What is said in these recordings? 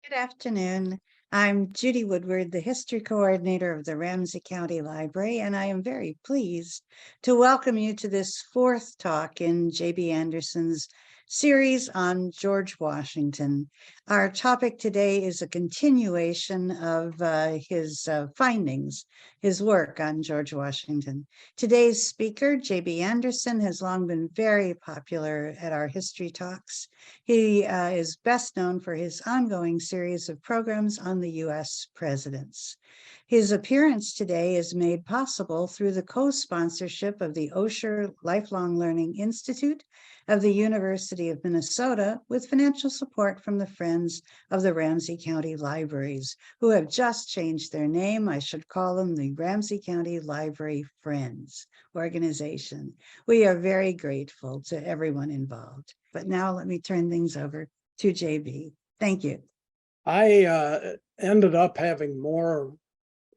Good afternoon. I'm Judy Woodward, the History Coordinator of the Ramsey County Library, and I am very pleased to welcome you to this fourth talk in J.B. Andersen's series on George Washington. Our topic today is a continuation of his findings, his work on George Washington. Today's speaker, J.B. Andersen, has long been very popular at our history talks. He is best known for his ongoing series of programs on the U.S. presidents. His appearance today is made possible through the co-sponsorship of the Osher Lifelong Learning Institute of the University of Minnesota, with financial support from the Friends of the Ramsey County Libraries, who have just changed their name. I should call them the Ramsey County Library Friends organization. We are very grateful to everyone involved. But now let me turn things over to JB. Thank you. I ended up having more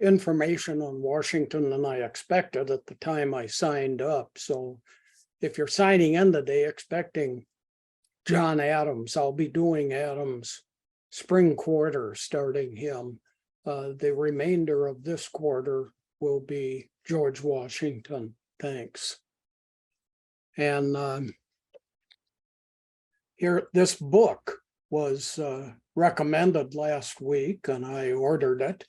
information on Washington than I expected at the time I signed up. So if you're signing in today expecting John Adams, I'll be doing Adams spring quarter, starting him. The remainder of this quarter will be George Washington. Thanks. And here, this book was recommended last week, and I ordered it.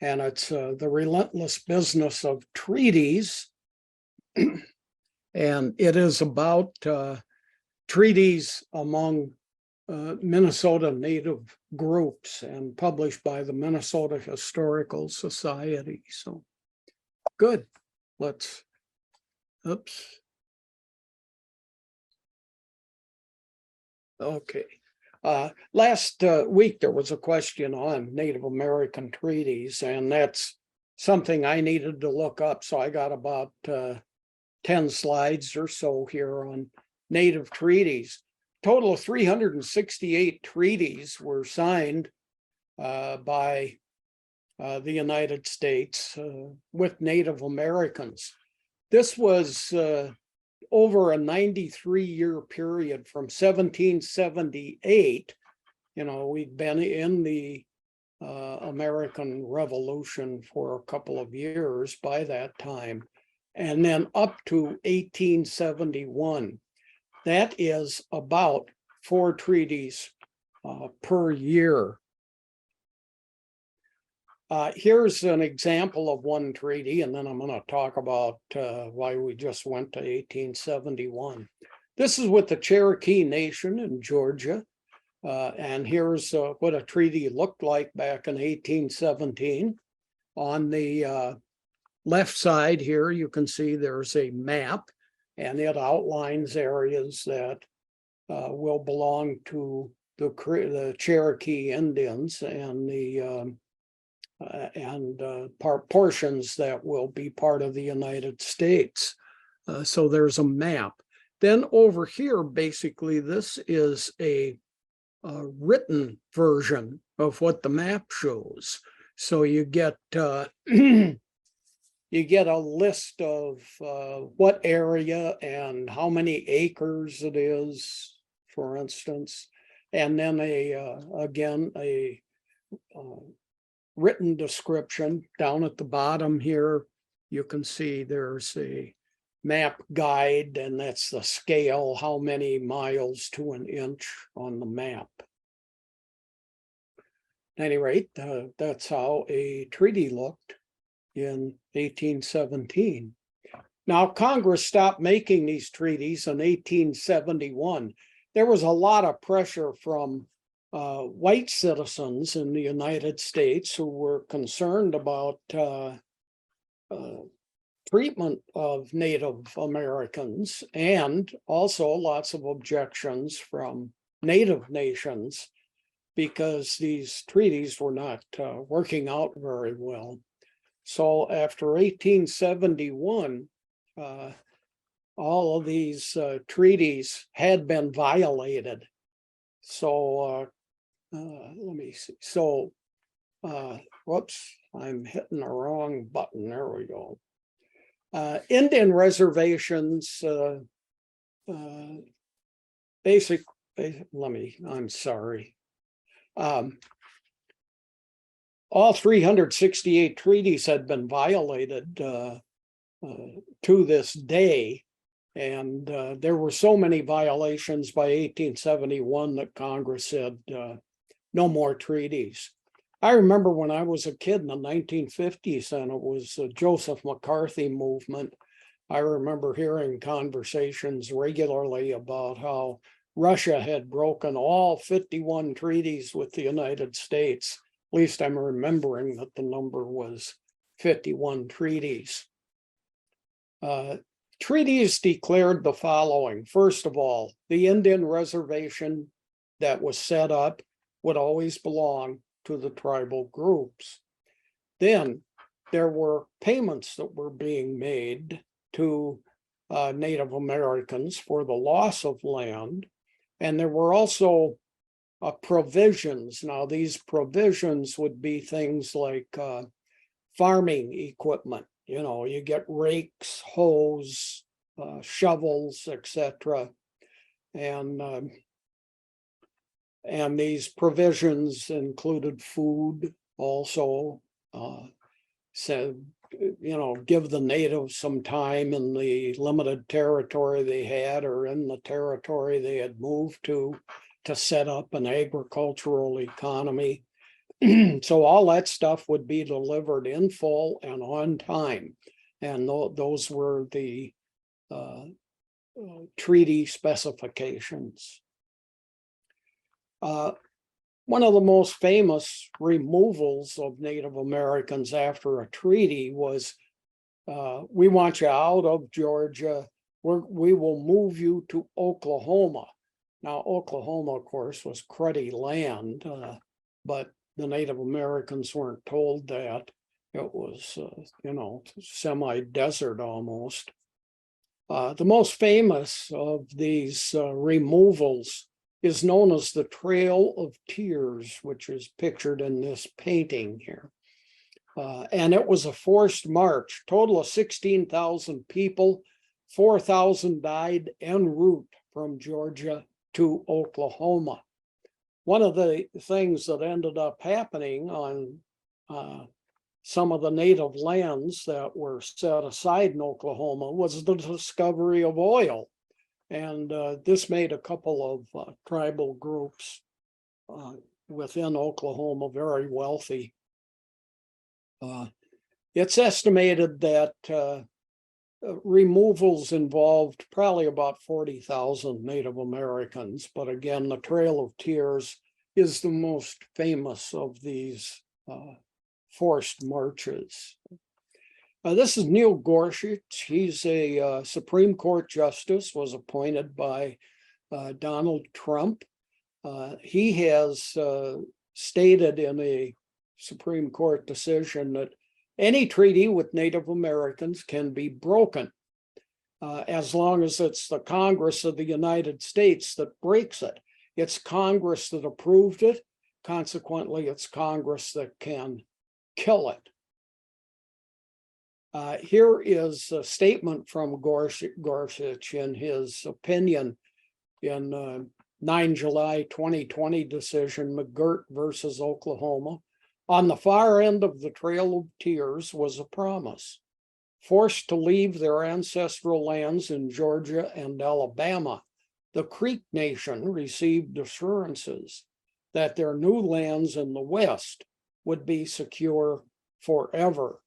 And it's The Relentless Business of Treaties. And it is about treaties among Minnesota Native groups and published by the Minnesota Historical Society. So good. Let's, oops. Okay. Last week, there was a question on Native American treaties, and that's something I needed to look up. So I got about 10 slides or so here on Native treaties. Total of 368 treaties were signed by the United States with Native Americans. This was over a 93-year period from 1778. You know, we'd been in the American Revolution for a couple of years by that time, and then up to 1871. That is about 4 treaties per year. Here's an example of one treaty, and then I'm going to talk about why we just went to 1871. This is with the Cherokee Nation in Georgia, and here's what a treaty looked like back in 1817. On the left side here, you can see there's a map, and it outlines areas that will belong to the Cherokee Indians and the portions that will be part of the United States. So there's a map. Then over here, basically, this is a written version of what the map shows. So you get you get a list of what area and how many acres it is, for instance, and then again a written description. Down at the bottom here, you can see there's a map guide, and that's the scale, how many miles to an inch on the map. At any rate, that's how a treaty looked in 1817. Now, Congress stopped making these treaties in 1871. There was a lot of pressure from white citizens in the United States who were concerned about treatment of Native Americans, and also lots of objections from Native nations because these treaties were not working out very well. So after 1871, all of these treaties had been violated. So let me see. So, whoops, I'm hitting the wrong button. There we go. Indian reservations, I'm sorry. all 368 treaties had been violated to this day. And there were so many violations by 1871 that Congress said no more treaties. I remember when I was a kid in the 1950s, and it was the Joseph McCarthy movement. I remember hearing conversations regularly about how Russia had broken all 51 treaties with the United States. At least I'm remembering that the number was 51 treaties. Treaties declared the following. First of all, the Indian reservation that was set up would always belong to the tribal groups. Then there were payments that were being made to Native Americans for the loss of land. And there were also provisions. Now, these provisions would be things like farming equipment. You know, you get rakes, hoes, shovels, etc. And these provisions included food also. Said, you know, give the natives some time in the limited territory they had or in the territory they had moved to set up an agricultural economy. So all that stuff would be delivered in full and on time. And those were the treaty specifications. One of the most famous removals of Native Americans after a treaty was, we want you out of Georgia. We will move you to Oklahoma. Now, Oklahoma, of course, was cruddy land, but the Native Americans weren't told that. It was, you know, semi-desert almost. The most famous of these removals is known as the Trail of Tears, which is pictured in this painting here. And it was a forced march, total of 16,000 people, 4,000 died en route from Georgia to Oklahoma. One of the things that ended up happening on some of the native lands that were set aside in Oklahoma was the discovery of oil. And this made a couple of tribal groups within Oklahoma very wealthy. It's estimated that removals involved probably about 40,000 Native Americans. But again, the Trail of Tears is the most famous of these forced marches. This is Neil Gorsuch. He's a Supreme Court justice, was appointed by Donald Trump. He has stated in a Supreme Court decision that any treaty with Native Americans can be broken as long as it's the Congress of the United States that breaks it. It's Congress that approved it. Consequently, it's Congress that can kill it. Here is a statement from Gorsuch in his opinion in 9 July 2020 decision, McGirt versus Oklahoma. On the far end of the Trail of Tears was a promise. Forced to leave their ancestral lands in Georgia and Alabama, the Creek Nation received assurances that their new lands in the West would be secure forever.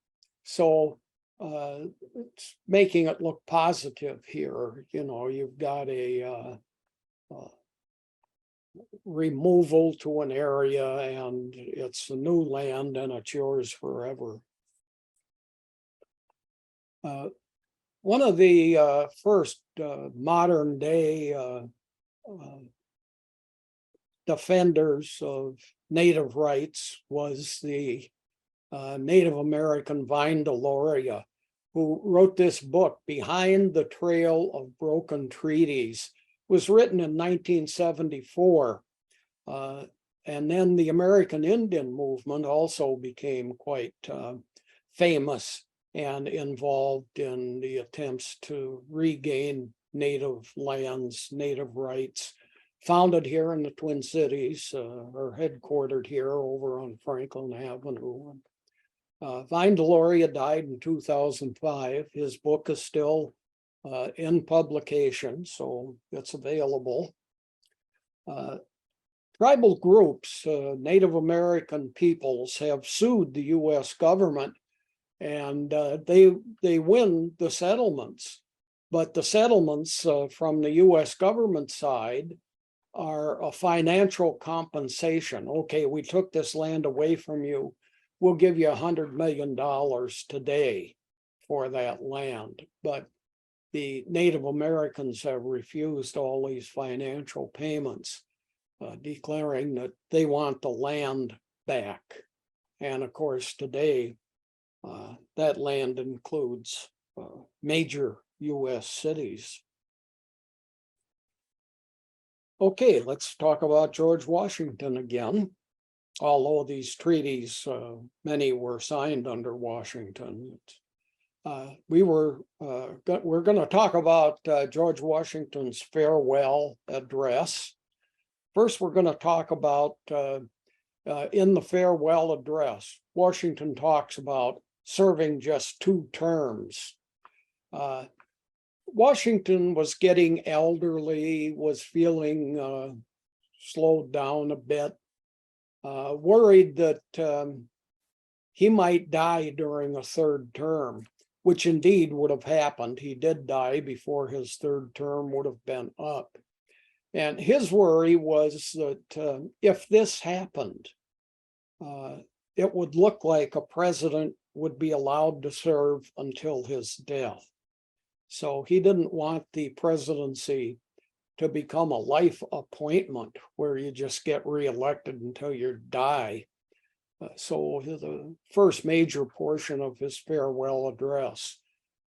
So it's making it look positive here. You know, you've got a removal to an area and it's a new land and it's yours forever. One of the first modern day defenders of Native rights was the Native American Vine Deloria, who wrote this book, Behind the Trail of Broken Treaties. It was written in 1974. And then the American Indian movement also became quite famous and involved in the attempts to regain Native lands, Native rights. founded here in the Twin Cities, or headquartered here over on Franklin Avenue. Vine Deloria died in 2005. His book is still in publication, so it's available. Tribal groups, Native American peoples, have sued the U.S. government, and they win the settlements. But the settlements from the U.S. government side are a financial compensation. Okay, we took this land away from you. We'll give you $100 million today for that land. But the Native Americans have refused all these financial payments, declaring that they want the land back. And of course, today, that land includes major U.S. cities. Okay, let's talk about George Washington again. Although these treaties, many were signed under Washington. We're going to talk about George Washington's farewell address. First, we're going to talk about in the farewell address, Washington talks about serving just 2 terms. Washington was getting elderly, was feeling slowed down a bit, worried that he might die during a 3rd term, which indeed would have happened. He did die before his 3rd term would have been up. And his worry was that if this happened, it would look like a president would be allowed to serve until his death. So he didn't want the presidency to become a life appointment where you just get reelected until you die. So the first major portion of his farewell address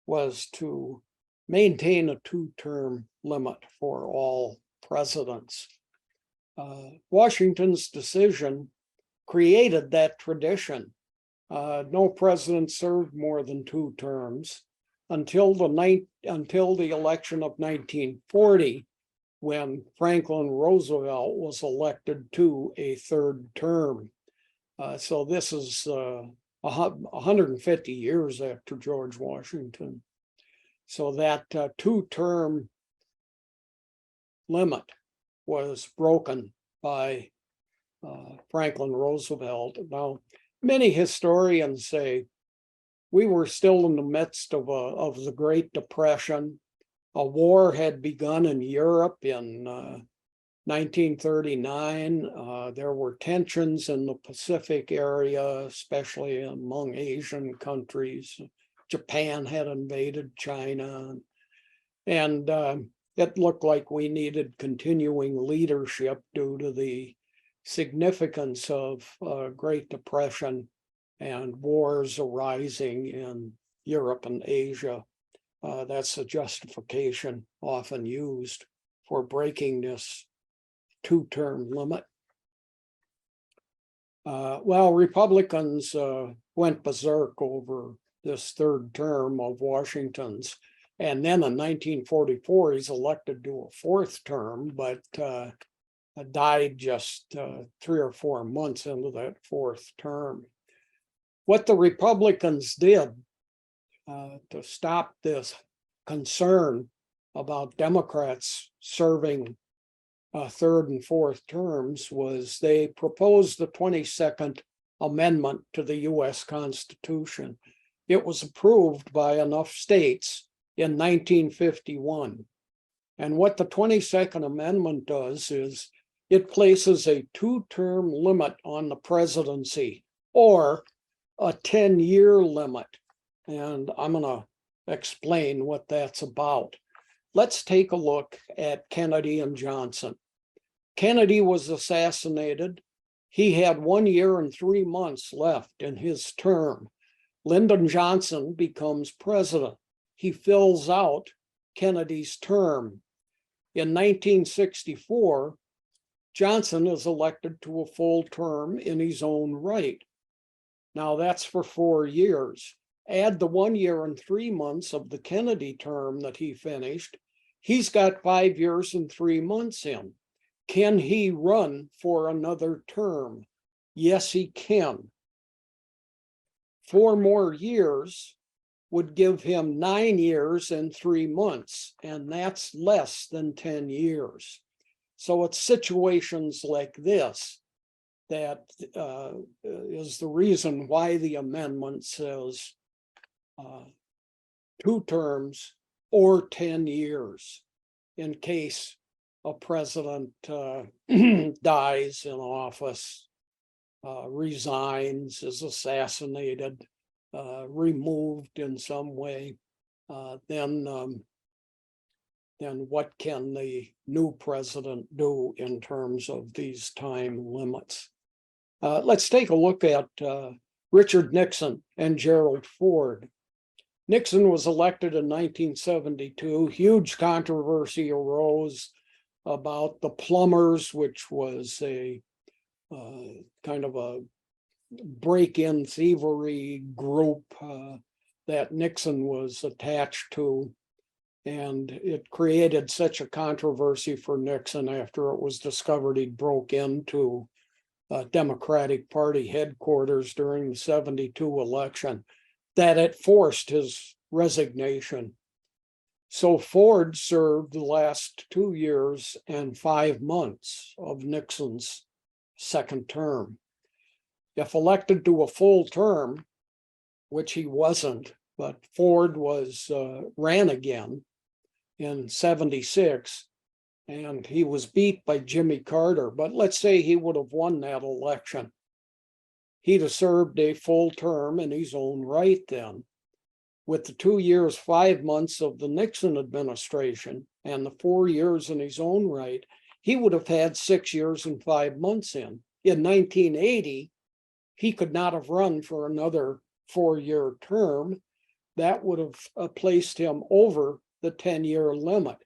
was to maintain a 2-term limit for all presidents. Washington's decision created that tradition. No president served more than 2 terms until the election of 1940, when Franklin Roosevelt was elected to a 3rd term. So this is 150 years after George Washington. So that 2-term limit was broken by Franklin Roosevelt. Now, many historians say we were still in the midst of the Great Depression. A war had begun in Europe in 1939. There were tensions in the Pacific area, especially among Asian countries. Japan had invaded China. And it looked like we needed continuing leadership due to the significance of Great Depression and wars arising in Europe and Asia. That's a justification often used for breaking this 2-term limit. Well, Republicans went berserk over this 3rd term of Washington's. And then in 1944, he's elected to a 4th term, but died just 3 or 4 months into that 4th term. What the Republicans did to stop this concern about Democrats serving 3rd and 4th terms was they proposed the 22nd Amendment to the U.S. Constitution. It was approved by enough states in 1951. And what the 22nd Amendment does is it places a 2-term limit on the presidency, or a 10-year limit. And I'm going to explain what that's about. Let's take a look at Kennedy and Johnson. Kennedy was assassinated. He had 1 year and 3 months left in his term. Lyndon Johnson becomes president. He fills out Kennedy's term. In 1964, Johnson is elected to a full term in his own right. Now that's for 4 years. Add the 1 year and 3 months of the Kennedy term that he finished, he's got 5 years and 3 months in. Can he run for another term? Yes, he can. 4 more years would give him 9 years and 3 months, and that's less than 10 years. So it's situations like this that is the reason why the amendment says 2 terms or 10 years in case a president dies in office, resigns, is assassinated, removed in some way, then what can the new president do in terms of these time limits? Let's take a look at Richard Nixon and Gerald Ford. Nixon was elected in 1972. Huge controversy arose about the plumbers, which was a kind of a break-in thievery group that Nixon was attached to. And it created such a controversy for Nixon after it was discovered he broke into Democratic Party headquarters during the 72 election that it forced his resignation. So Ford served the last 2 years and 5 months of Nixon's second term. If elected to a full term, which he wasn't, but Ford ran again in 76, and he was beat by Jimmy Carter. But let's say he would have won that election. He'd have served a full term in his own right then. With the 2 years, 5 months of the Nixon administration and the 4 years in his own right, he would have had 6 years and 5 months in. In 1980, he could not have run for another 4-year term. That would have placed him over the 10-year limit.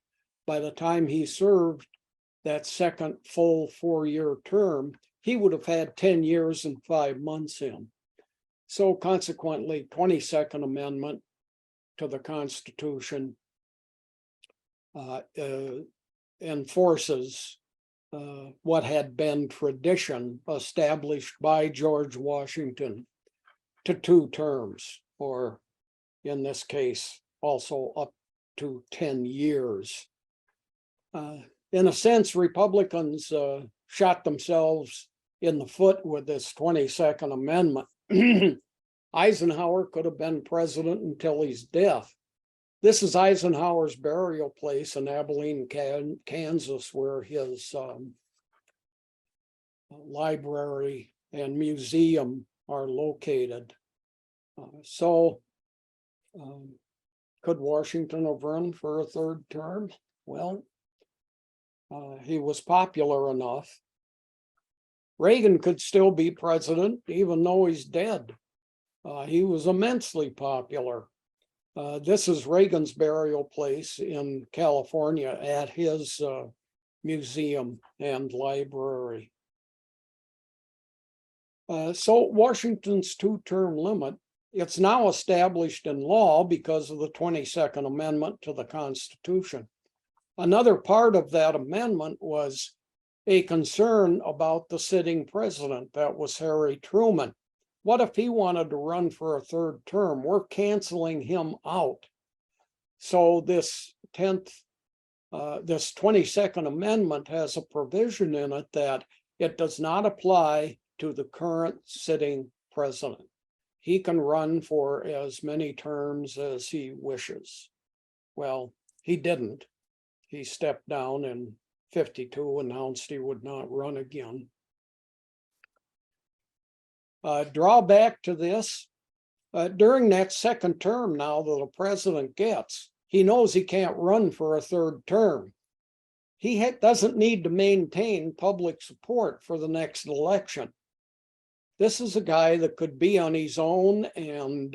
By the time he served that second full 4-year term, he would have had 10 years and 5 months in. So consequently, 22nd Amendment to the Constitution enforces what had been tradition established by George Washington to 2 terms, or in this case, also up to 10 years. In a sense, Republicans shot themselves in the foot with this 22nd Amendment. Eisenhower could have been president until his death. This is Eisenhower's burial place in Abilene, Kansas, where his library and museum are located. Could Washington have run for a 3rd term? Well, he was popular enough. Reagan could still be president, even though he's dead. He was immensely popular. This is Reagan's burial place in California at his museum and library. So Washington's 2-term limit, it's now established in law because of the 22nd Amendment to the Constitution. Another part of that amendment was a concern about the sitting president. That was Harry Truman. What if he wanted to run for a 3rd term? We're canceling him out. So this 22nd Amendment has a provision in it that it does not apply to the current sitting president. He can run for as many terms as he wishes. Well, he didn't. He stepped down in 52, announced he would not run again. Drawback to this, during that second term now that a president gets, he knows he can't run for a 3rd term. He doesn't need to maintain public support for the next election. This is a guy that could be on his own and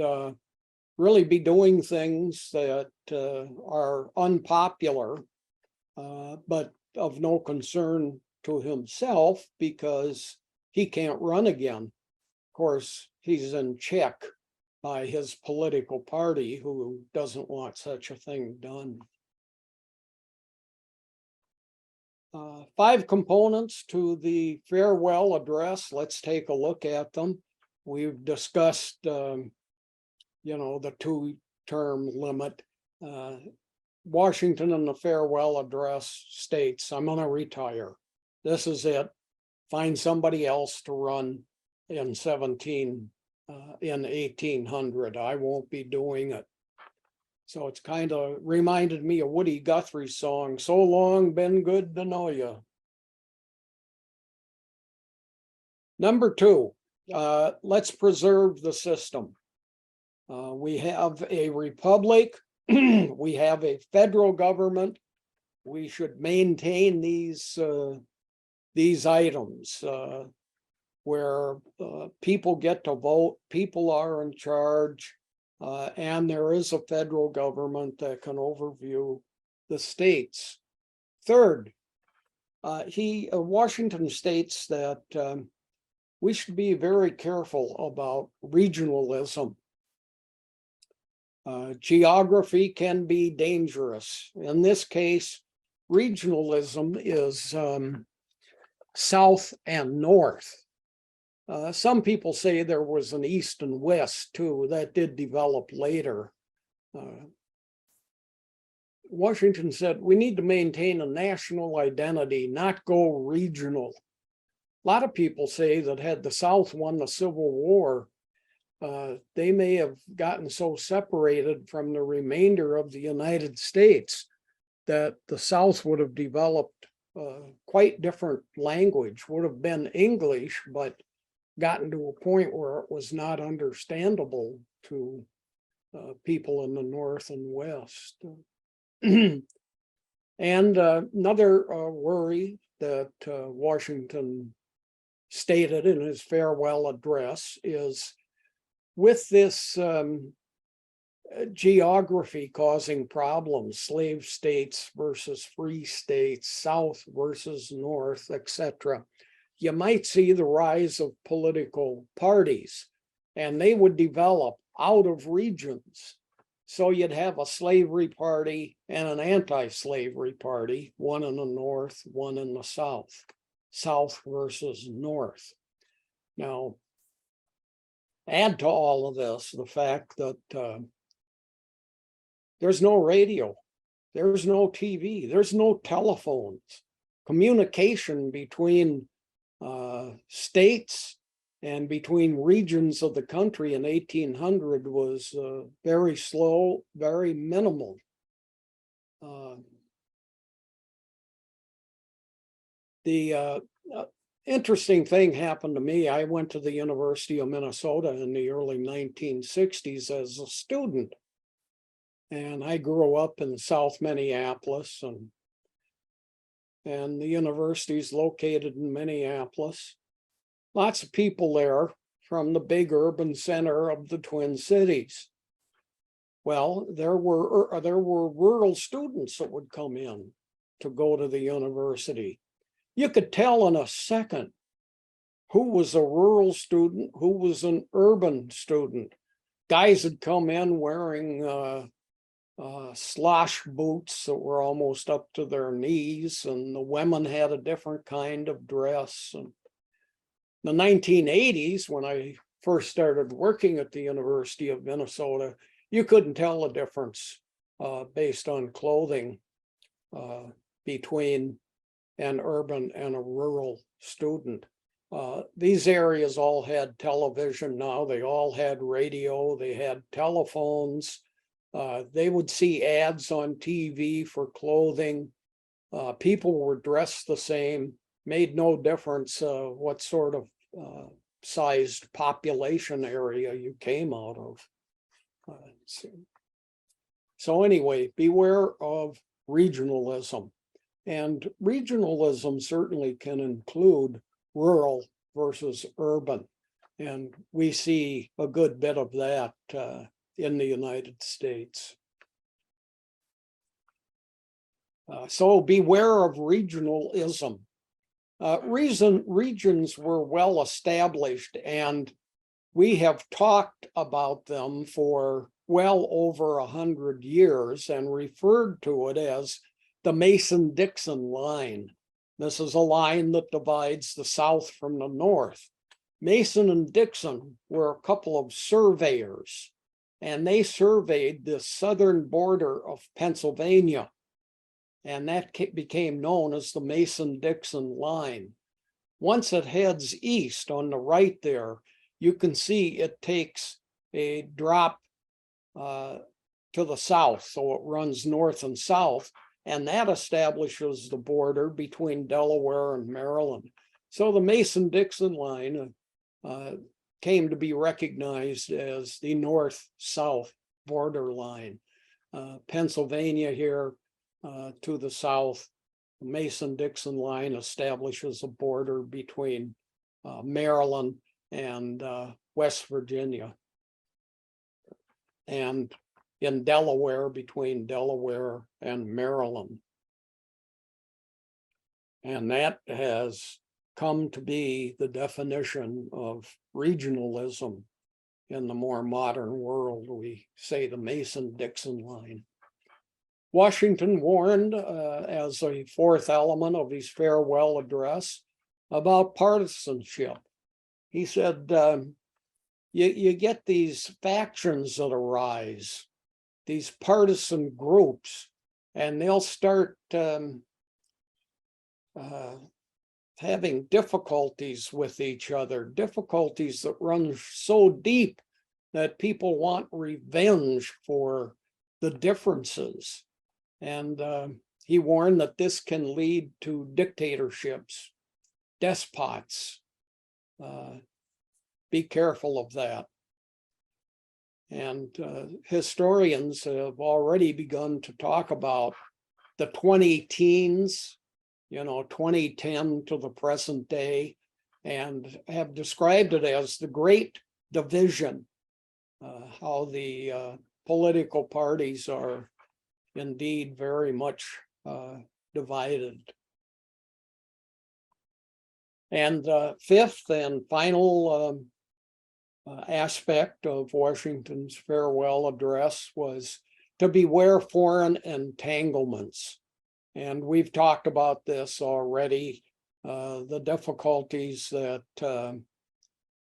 really be doing things that are unpopular, but of no concern to himself because he can't run again. Of course, he's in check by his political party, who doesn't want such a thing done. 5 components to the farewell address. Let's take a look at them. We've discussed, the 2-term limit. Washington in the farewell address states, I'm going to retire. This is it. Find somebody else to run in 1800. I won't be doing it. So it's kind of reminded me of Woody Guthrie's song, So Long, Been Good to Know You. Number 2, let's preserve the system. We have a republic. We have a federal government. We should maintain these items where people get to vote, people are in charge, and there is a federal government that can overview the states. Third, Washington states that we should be very careful about regionalism. Geography can be dangerous. In this case, regionalism is south and north. Some people say there was an east and west too, that did develop later. Washington said we need to maintain a national identity, not go regional. A lot of people say that had the South won the Civil War, they may have gotten so separated from the remainder of the United States that the South would have developed quite different language, would have been English, but gotten to a point where it was not understandable to people in the North and West. And another worry that Washington stated in his farewell address is, with this geography causing problems, slave states versus free states, South versus North, etc., you might see the rise of political parties, and they would develop out of regions. So you'd have a slavery party and an anti-slavery party, one in the North, one in the South, South versus North. Now, add to all of this the fact that there's no radio, there's no TV, there's no telephones. Communication between states and between regions of the country in 1800 was very slow, very minimal. The interesting thing happened to me. I went to the University of Minnesota in the early 1960s as a student. And I grew up in South Minneapolis, and the university is located in Minneapolis. Lots of people there from the big urban center of the Twin Cities. Well, there were rural students that would come in to go to the university. You could tell in a second who was a rural student, who was an urban student. Guys would come in wearing slosh boots that were almost up to their knees, and the women had a different kind of dress. And in the 1980s, when I first started working at the University of Minnesota, you couldn't tell the difference based on clothing between an urban and a rural student. These areas all had television now, they all had radio, they had telephones. They would see ads on TV for clothing. People were dressed the same, made no difference what sort of sized population area you came out of. So anyway, beware of regionalism. And regionalism certainly can include rural versus urban. And we see a good bit of that in the United States. So beware of regionalism. Regions were well established, and we have talked about them for well over 100 years and referred to it as the Mason-Dixon line. This is a line that divides the South from the North. Mason and Dixon were a couple of surveyors, and they surveyed the southern border of Pennsylvania. And that became known as the Mason-Dixon line. Once it heads east on the right there, you can see it takes a drop to the south. So it runs north and south, and that establishes the border between Delaware and Maryland. So the Mason-Dixon line came to be recognized as the north-south border line. Pennsylvania here to the south, the Mason-Dixon line establishes a border between Maryland and West Virginia, and in Delaware between Delaware and Maryland. And that has come to be the definition of regionalism in the more modern world. We say the Mason-Dixon line. Washington warned as a fourth element of his farewell address about partisanship. He said, you get these factions that arise, these partisan groups, and they'll start having difficulties with each other, difficulties that run so deep that people want revenge for the differences. And he warned that this can lead to dictatorships, despots. Be careful of that. And historians have already begun to talk about the 20 teens, 2010 to the present day, and have described it as the Great Division, how the political parties are indeed very much divided. And the fifth and final aspect of Washington's farewell address was to beware foreign entanglements. And we've talked about this already, the difficulties that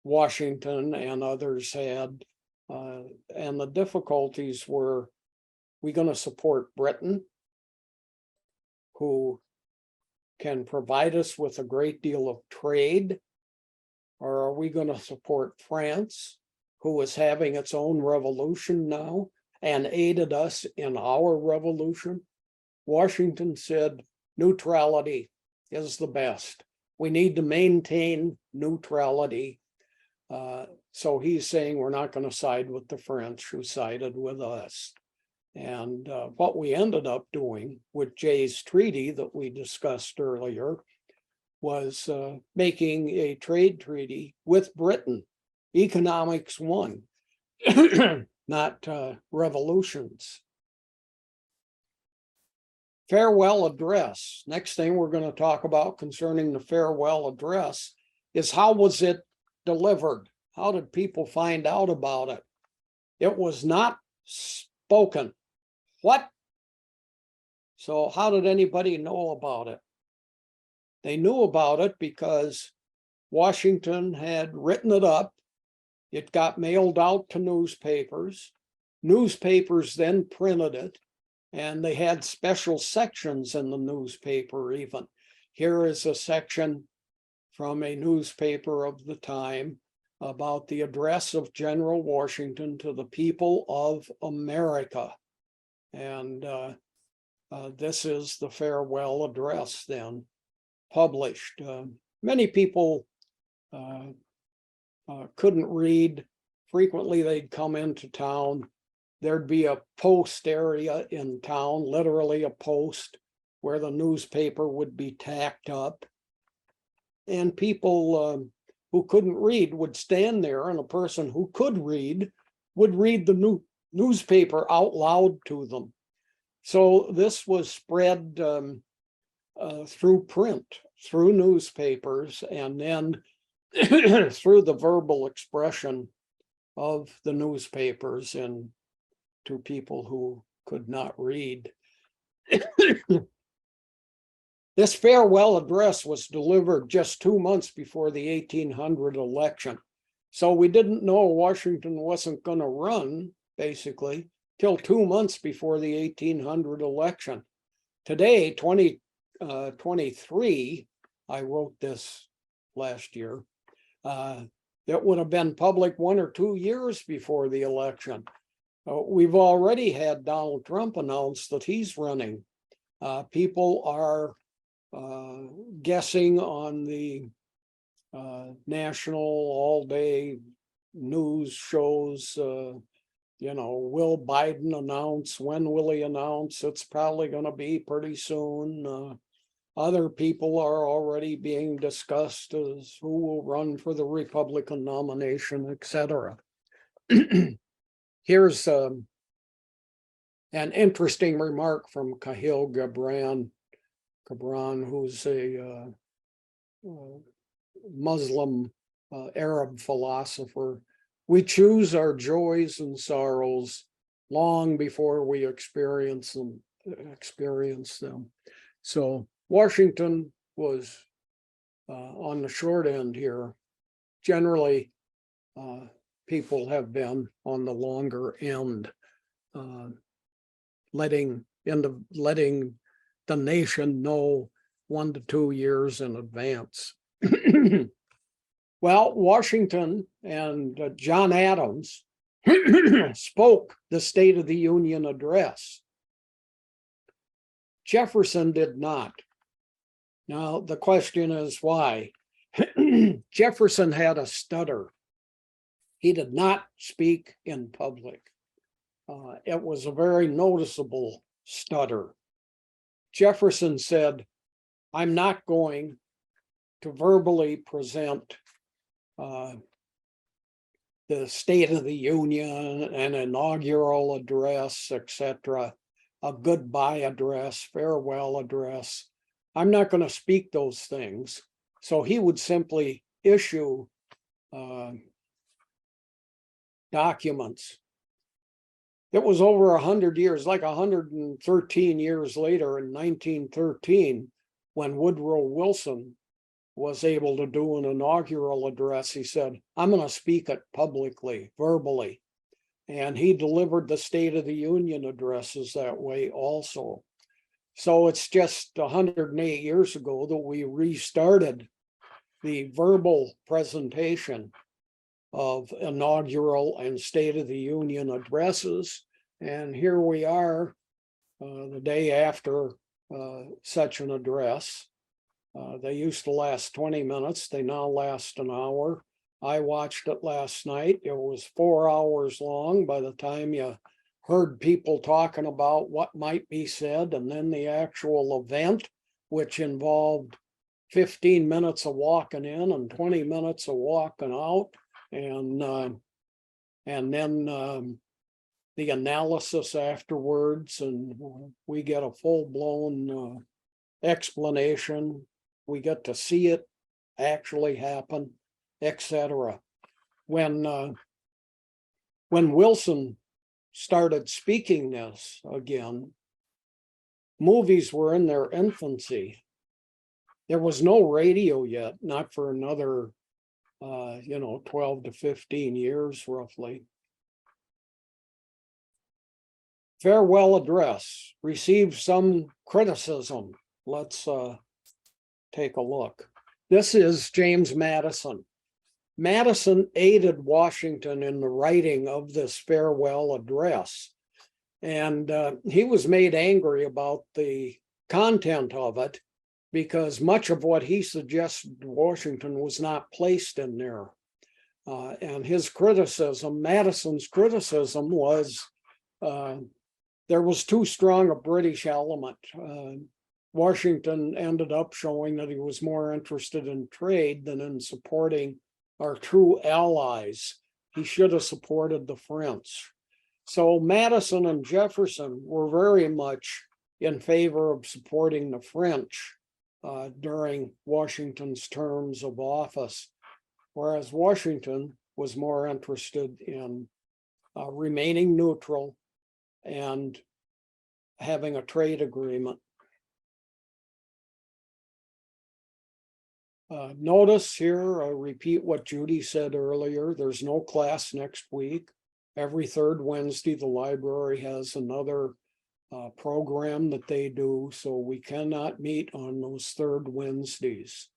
Washington and others had. And the difficulties were, we going to support Britain, who can provide us with a great deal of trade? Or are we going to support France, who is having its own revolution now and aided us in our revolution? Washington said neutrality is the best. We need to maintain neutrality. So he's saying we're not going to side with the French who sided with us. And what we ended up doing with Jay's treaty that we discussed earlier was making a trade treaty with Britain. Economics won, not revolutions. Farewell address. Next thing we're going to talk about concerning the farewell address is how was it delivered? How did people find out about it? It was not spoken. What? So how did anybody know about it? They knew about it because Washington had written it up. It got mailed out to newspapers. Newspapers then printed it, and they had special sections in the newspaper even. Here is a section from a newspaper of the time about the address of General Washington to the people of America. And this is the farewell address then published. Many people couldn't read. Frequently they'd come into town. There'd be a post area in town, literally a post, where the newspaper would be tacked up. And people who couldn't read would stand there, and a person who could read would read the newspaper out loud to them. So this was spread through print, through newspapers, and then through the verbal expression of the newspapers and to people who could not read. This farewell address was delivered just 2 months before the 1800 election. So we didn't know Washington wasn't going to run, basically, till 2 months before the 1800 election. Today, 2023, I wrote this last year, that would have been public 1 or 2 years before the election. We've already had Donald Trump announce that he's running. People are guessing on the national all-day news shows, will Biden announce? When will he announce? It's probably going to be pretty soon. Other people are already being discussed as who will run for the Republican nomination, etc. Here's an interesting remark from Khalil Gibran, who's a Muslim Arab philosopher. We choose our joys and sorrows long before we experience them. So Washington was on the short end here. Generally, people have been on the longer end, letting the nation know 1 to 2 years in advance. Well, Washington and John Adams spoke the State of the Union address. Jefferson did not. Now, the question is why? Jefferson had a stutter. He did not speak in public. It was a very noticeable stutter. Jefferson said, I'm not going to verbally present the State of the Union, an inaugural address, etc., a goodbye address, farewell address. I'm not going to speak those things. So he would simply issue documents. It was over 100 years, like 113 years later in 1913, when Woodrow Wilson was able to do an inaugural address. He said, I'm going to speak it publicly, verbally. And he delivered the State of the Union addresses that way also. So it's just 108 years ago that we restarted the verbal presentation of inaugural and State of the Union addresses. And here we are the day after such an address. They used to last 20 minutes. They now last an hour. I watched it last night. It was 4 hours long by the time you heard people talking about what might be said, and then the actual event, which involved 15 minutes of walking in and 20 minutes of walking out, and then the analysis afterwards, and we get a full-blown explanation. We get to see it actually happen, etc. When Wilson started speaking this again, movies were in their infancy. There was no radio yet, not for another 12 to 15 years roughly. Farewell address received some criticism. Let's take a look. This is James Madison. Madison aided Washington in the writing of this farewell address. And he was made angry about the content of it because much of what he suggested to Washington was not placed in there. And his criticism, Madison's criticism, was there was too strong a British element. Washington ended up showing that he was more interested in trade than in supporting our true allies. He should have supported the French. So Madison and Jefferson were very much in favor of supporting the French during Washington's terms of office, whereas Washington was more interested in remaining neutral and having a trade agreement. Notice here, I repeat what Judy said earlier, there's no class next week. Every third Wednesday, the library has another program that they do, so we cannot meet on those third Wednesdays.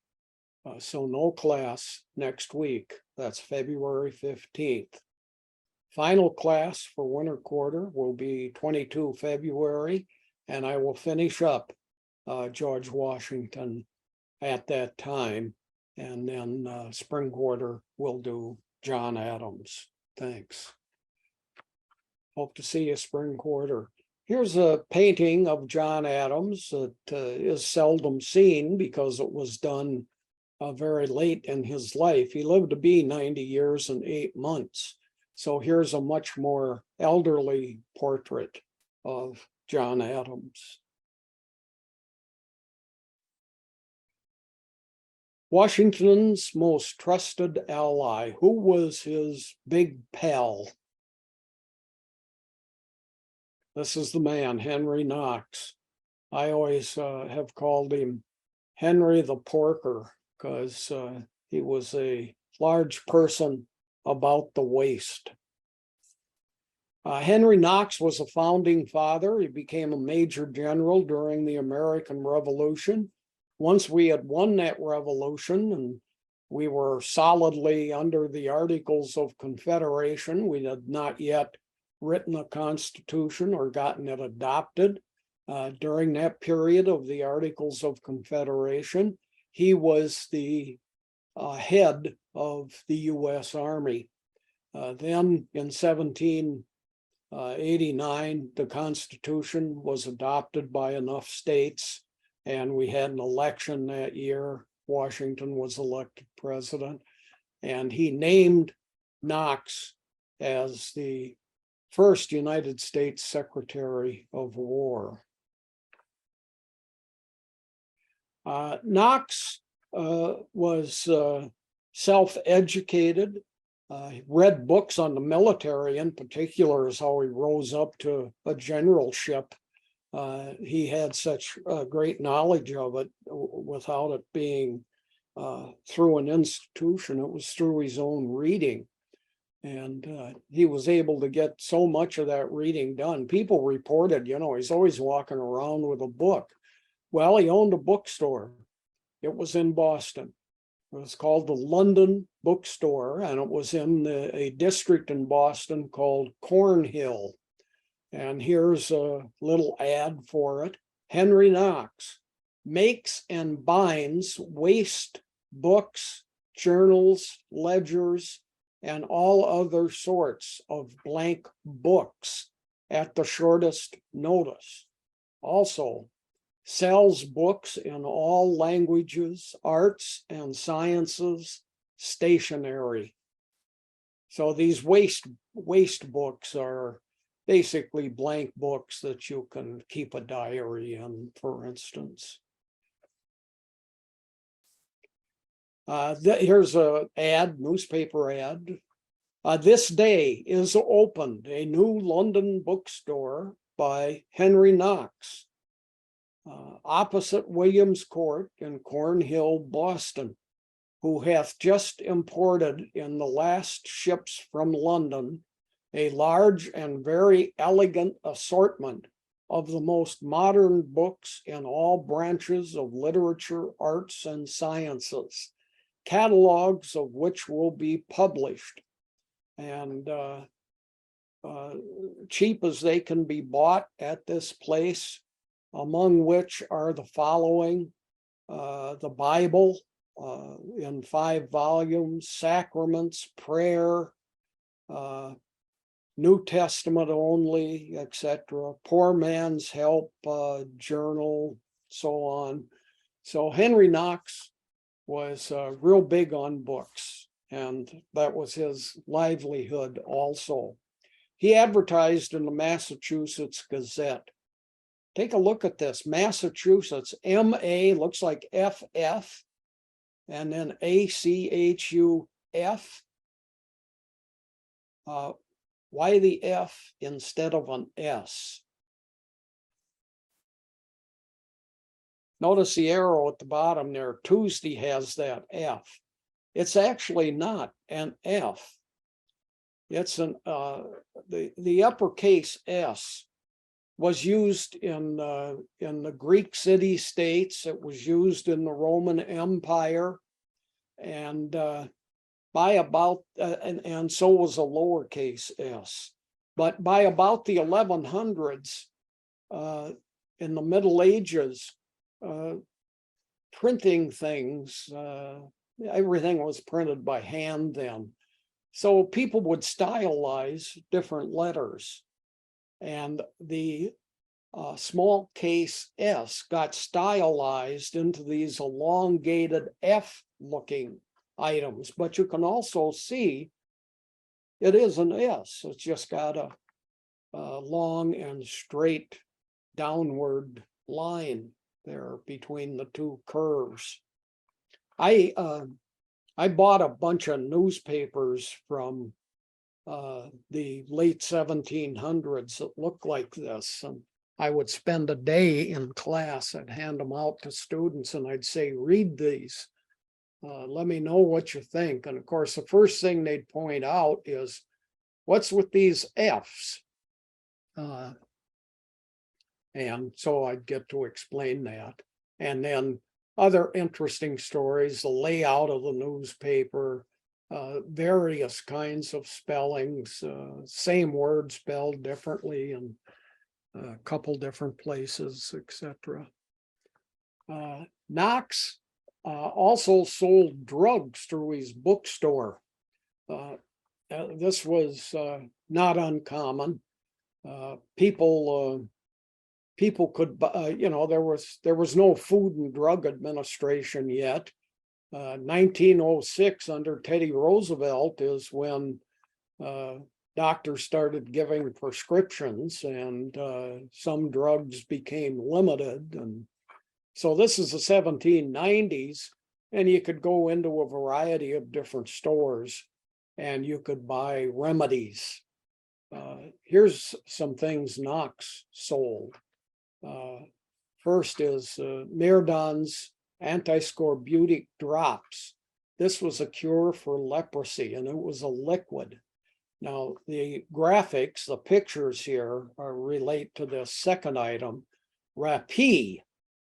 So no class next week. That's February 15th. Final class for winter quarter will be 22 February, and I will finish up George Washington at that time. And then spring quarter will do John Adams. Thanks. Hope to see you spring quarter. Here's a painting of John Adams that is seldom seen because it was done very late in his life. He lived to be 90 years and 8 months. So here's a much more elderly portrait of John Adams. Washington's most trusted ally. Who was his big pal? This is the man, Henry Knox. I always have called him Henry the Porker because he was a large person about the waist. Henry Knox was a founding father. He became a major general during the American Revolution. Once we had won that revolution and we were solidly under the Articles of Confederation, we had not yet written a constitution or gotten it adopted. During that period of the Articles of Confederation, he was the head of the U.S. Army. Then in 1789, the Constitution was adopted by enough states, and we had an election that year. Washington was elected president, and he named Knox as the first United States Secretary of War. Knox was self-educated, read books on the military in particular is how he rose up to a generalship. He had such great knowledge of it without it being through an institution. It was through his own reading. And he was able to get so much of that reading done. People reported, he's always walking around with a book. Well, he owned a bookstore. It was in Boston. It was called the London Bookstore, and it was in a district in Boston called Cornhill. And here's a little ad for it. Henry Knox makes and binds waste books, journals, ledgers, and all other sorts of blank books at the shortest notice. Also, sells books in all languages, arts and sciences, stationery. So these waste books are basically blank books that you can keep a diary in, for instance. Here's an ad, newspaper ad. This day is opened a new London bookstore by Henry Knox, opposite Williams Court in Cornhill, Boston, who hath just imported in the last ships from London a large and very elegant assortment of the most modern books in all branches of literature, arts, and sciences, catalogs of which will be published, and cheap as they can be bought at this place, among which are the following: the Bible in 5 volumes, sacraments, prayer, New Testament only, etc., Poor Man's Help journal, so on. So Henry Knox was real big on books, and that was his livelihood also. He advertised in the Massachusetts Gazette. Take a look at this, Massachusetts, M-A, looks like F-F, and then A-C-H-U-F. Why the F instead of an S? Notice the arrow at the bottom there. Tuesday has that F. It's actually not an F. It's an the uppercase S was used in the Greek city-states. It was used in the Roman Empire, and by about and so was a lowercase s. But by about the 1100s, in the Middle Ages, printing things, everything was printed by hand then. So people would stylize different letters. And the small case S got stylized into these elongated F-looking items. But you can also see it is an S. It's just got a long and straight downward line there between the two curves. I bought a bunch of newspapers from the late 1700s that looked like this, and I would spend a day in class. I'd hand them out to students and I'd say, read these, let me know what you think. And of course, the first thing they'd point out is, what's with these F's? And so I'd get to explain that. And then other interesting stories, the layout of the newspaper, various kinds of spellings, same word spelled differently in a couple different places, etc. Knox also sold drugs through his bookstore. This was not uncommon. People could buy, there was no Food and Drug Administration yet. 1906 under Teddy Roosevelt is when doctors started giving prescriptions, and some drugs became limited. And so this is the 1790s, and you could go into a variety of different stores and you could buy remedies. Here's some things Knox sold. First is Myrdan's antiscorbutic drops. This was a cure for leprosy, and it was a liquid. Now, the graphics, the pictures here relate to the second item, rapie,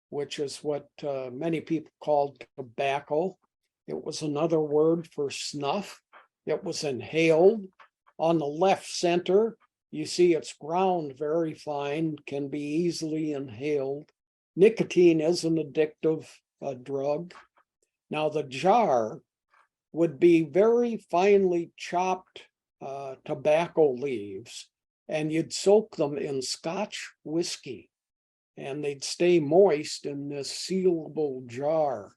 which is what many people called tobacco. It was another word for snuff. It was inhaled. On the left center, you see it's ground very fine, can be easily inhaled. Nicotine is an addictive drug. Now, the jar would be very finely chopped tobacco leaves, and you'd soak them in Scotch whiskey, and they'd stay moist in this sealable jar,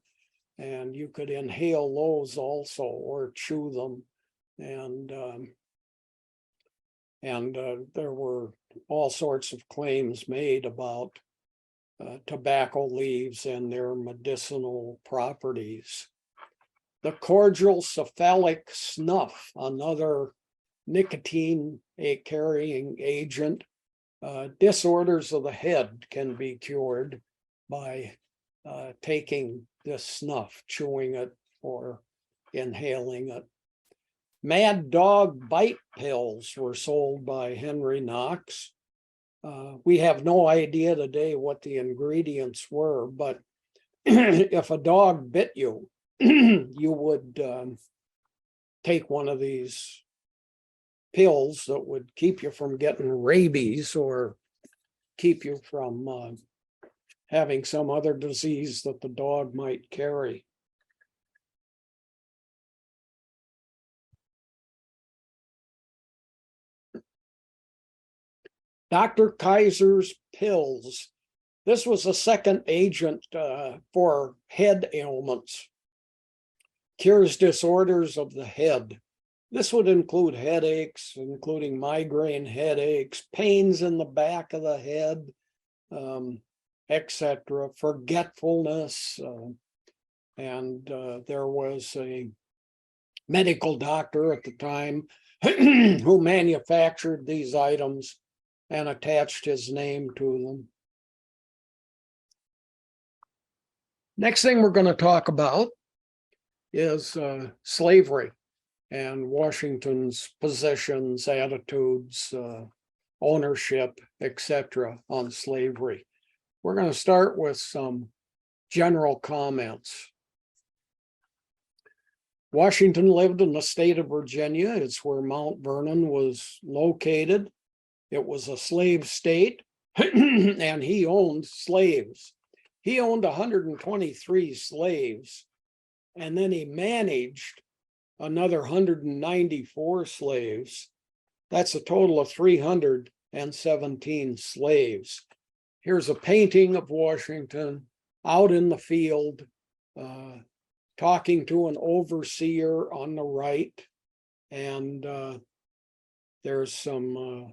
and you could inhale those also or chew them. And there were all sorts of claims made about tobacco leaves and their medicinal properties. The cordial cephalic snuff, another nicotine carrying agent. Disorders of the head can be cured by taking this snuff, chewing it or inhaling it. Mad dog bite pills were sold by Henry Knox. We have no idea today what the ingredients were, but if a dog bit you, you would take one of these pills that would keep you from getting rabies or keep you from having some other disease that the dog might carry. Dr. Kaiser's pills. This was a second agent for head ailments. Cures disorders of the head. This would include headaches, including migraine headaches, pains in the back of the head, etc., forgetfulness. And there was a medical doctor at the time who manufactured these items and attached his name to them. Next thing we're going to talk about is slavery and Washington's positions, attitudes, ownership, etc. on slavery. We're going to start with some general comments. Washington lived in the state of Virginia. It's where Mount Vernon was located. It was a slave state, and he owned slaves. He owned 123 slaves, and then he managed another 194 slaves. That's a total of 317 slaves. Here's a painting of Washington out in the field, talking to an overseer on the right, and there's some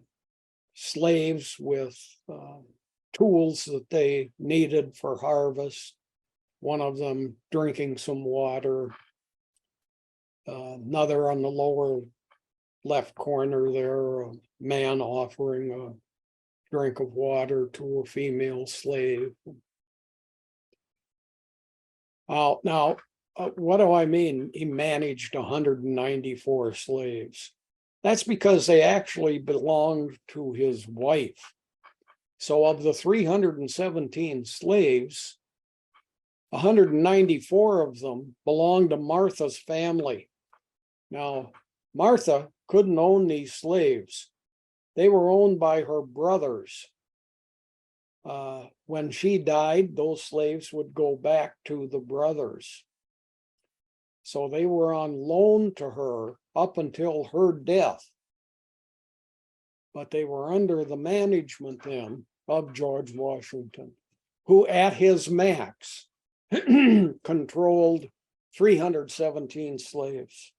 slaves with tools that they needed for harvest. One of them drinking some water. Another on the lower left corner there, a man offering a drink of water to a female slave. Now, what do I mean? He managed 194 slaves. That's because they actually belonged to his wife. So of the 317 slaves, 194 of them belonged to Martha's family. Now, Martha couldn't own these slaves. They were owned by her brothers. When she died, those slaves would go back to the brothers. So they were on loan to her up until her death. But they were under the management then of George Washington, who at his max controlled 317 slaves.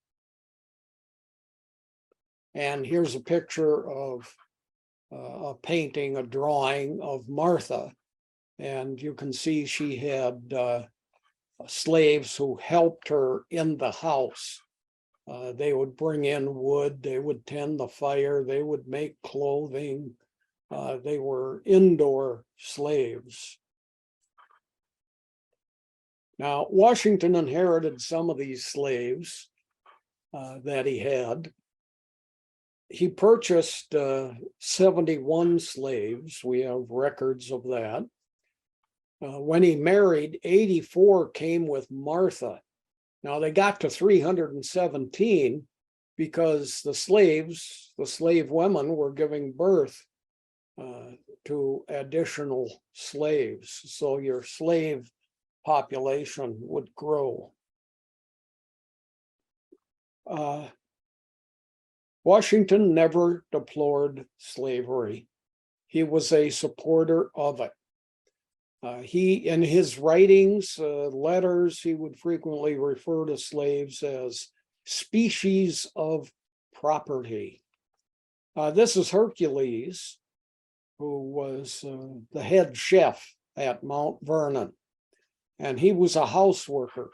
And here's a picture of a painting, a drawing of Martha. And you can see she had slaves who helped her in the house. They would bring in wood, they would tend the fire, they would make clothing. They were indoor slaves. Now, Washington inherited some of these slaves that he had. He purchased 71 slaves. We have records of that. When he married, 84 came with Martha. Now they got to 317 because the slaves, the slave women, were giving birth to additional slaves. So your slave population would grow. Washington never deplored slavery. He was a supporter of it. In his writings, letters, he would frequently refer to slaves as species of property. This is Hercules, who was the head chef at Mount Vernon. And he was a house worker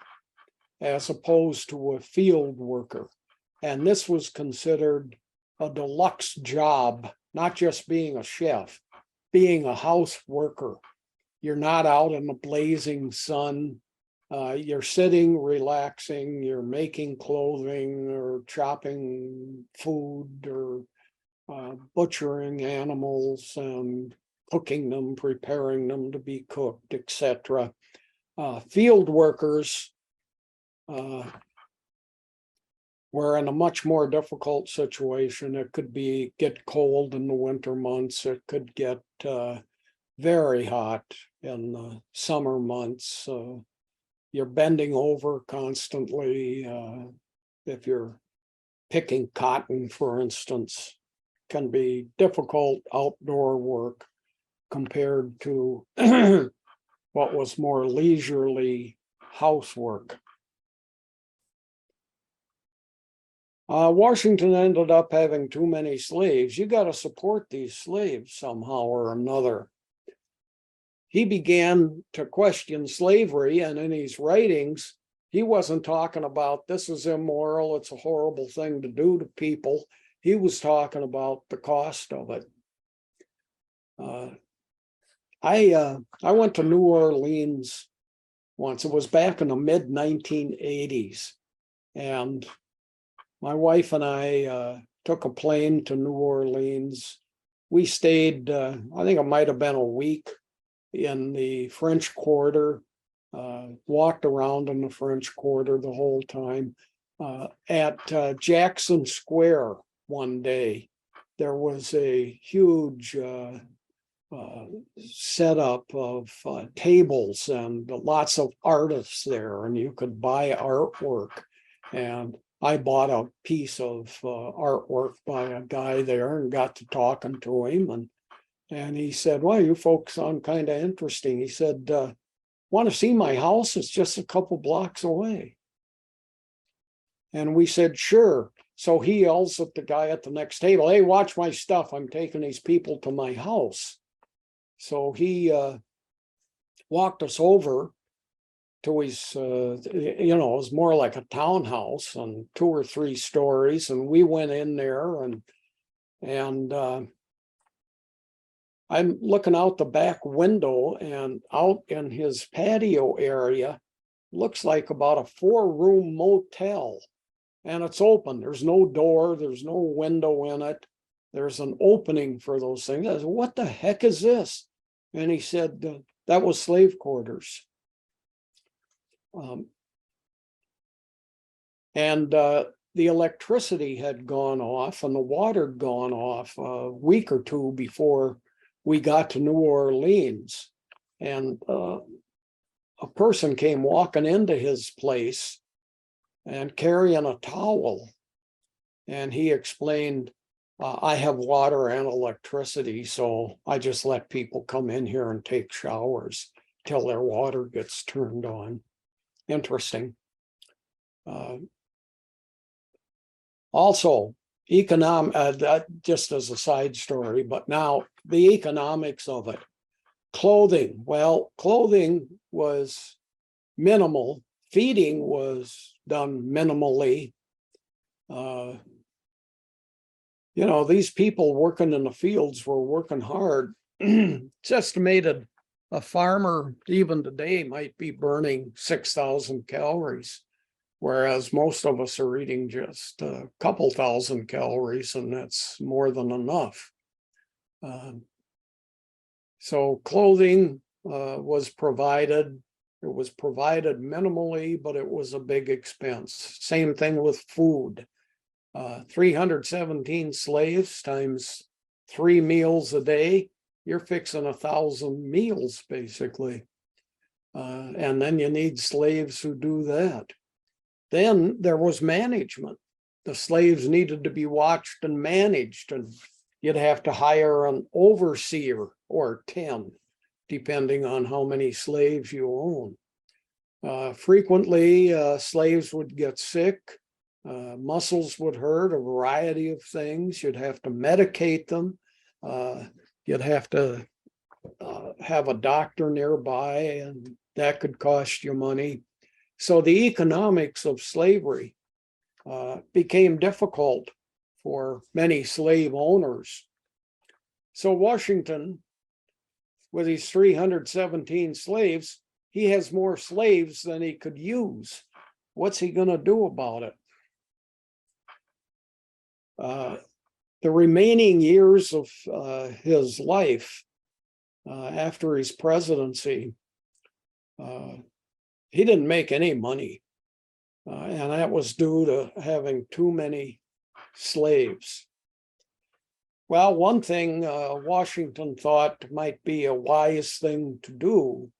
as opposed to a field worker. And this was considered a deluxe job, not just being a chef, being a house worker. You're not out in the blazing sun. You're sitting, relaxing, you're making clothing or chopping food or butchering animals and cooking them, preparing them to be cooked, etc. Field workers were in a much more difficult situation. It could get cold in the winter months. It could get very hot in the summer months. You're bending over constantly. If you're picking cotton, for instance, can be difficult outdoor work compared to what was more leisurely housework. Washington ended up having too many slaves. You got to support these slaves somehow or another. He began to question slavery, and in his writings, he wasn't talking about this is immoral, it's a horrible thing to do to people. He was talking about the cost of it. I went to New Orleans once. It was back in the mid 1980s. And my wife and I took a plane to New Orleans. We stayed, I think it might have been a week in the French Quarter, walked around in the French Quarter the whole time. At Jackson Square one day, there was a huge setup of tables and lots of artists there, and you could buy artwork. And I bought a piece of artwork by a guy there and got to talking to him. And he said, well, you folks sound kind of interesting. He said, want to see my house? It's just a couple blocks away. And we said, sure. So he yells at the guy at the next table, hey, watch my stuff. I'm taking these people to my house. So he walked us over to his, it was more like a townhouse and 2 or 3 stories. And we went in there and I'm looking out the back window, and out in his patio area, looks like about a 4-room motel. And it's open. There's no door. There's no window in it. There's an opening for those things. I said, what the heck is this? And he said, that was slave quarters. The electricity had gone off and the water had gone off a week or 2 before we got to New Orleans. And a person came walking into his place and carrying a towel. And he explained, I have water and electricity, so I just let people come in here and take showers till their water gets turned on. Interesting. Also, that just as a side story, but now the economics of it. Clothing. Well, clothing was minimal. Feeding was done minimally. These people working in the fields were working hard. It's estimated a farmer, even today, might be burning 6,000 calories, whereas most of us are eating just a couple thousand calories, and that's more than enough. So clothing was provided. It was provided minimally, but it was a big expense. Same thing with food. 317 slaves times 3 meals a day, you're fixing 1,000 meals basically. And then you need slaves who do that. Then there was management. The slaves needed to be watched and managed, and you'd have to hire an overseer or 10, depending on how many slaves you own. Frequently, slaves would get sick. Muscles would hurt, a variety of things. You'd have to medicate them. You'd have to have a doctor nearby, and that could cost you money. So the economics of slavery became difficult for many slave owners. So Washington, with his 317 slaves, he has more slaves than he could use. What's he going to do about it? The remaining years of his life after his presidency, he didn't make any money. And that was due to having too many slaves. Well, one thing Washington thought might be a wise thing to do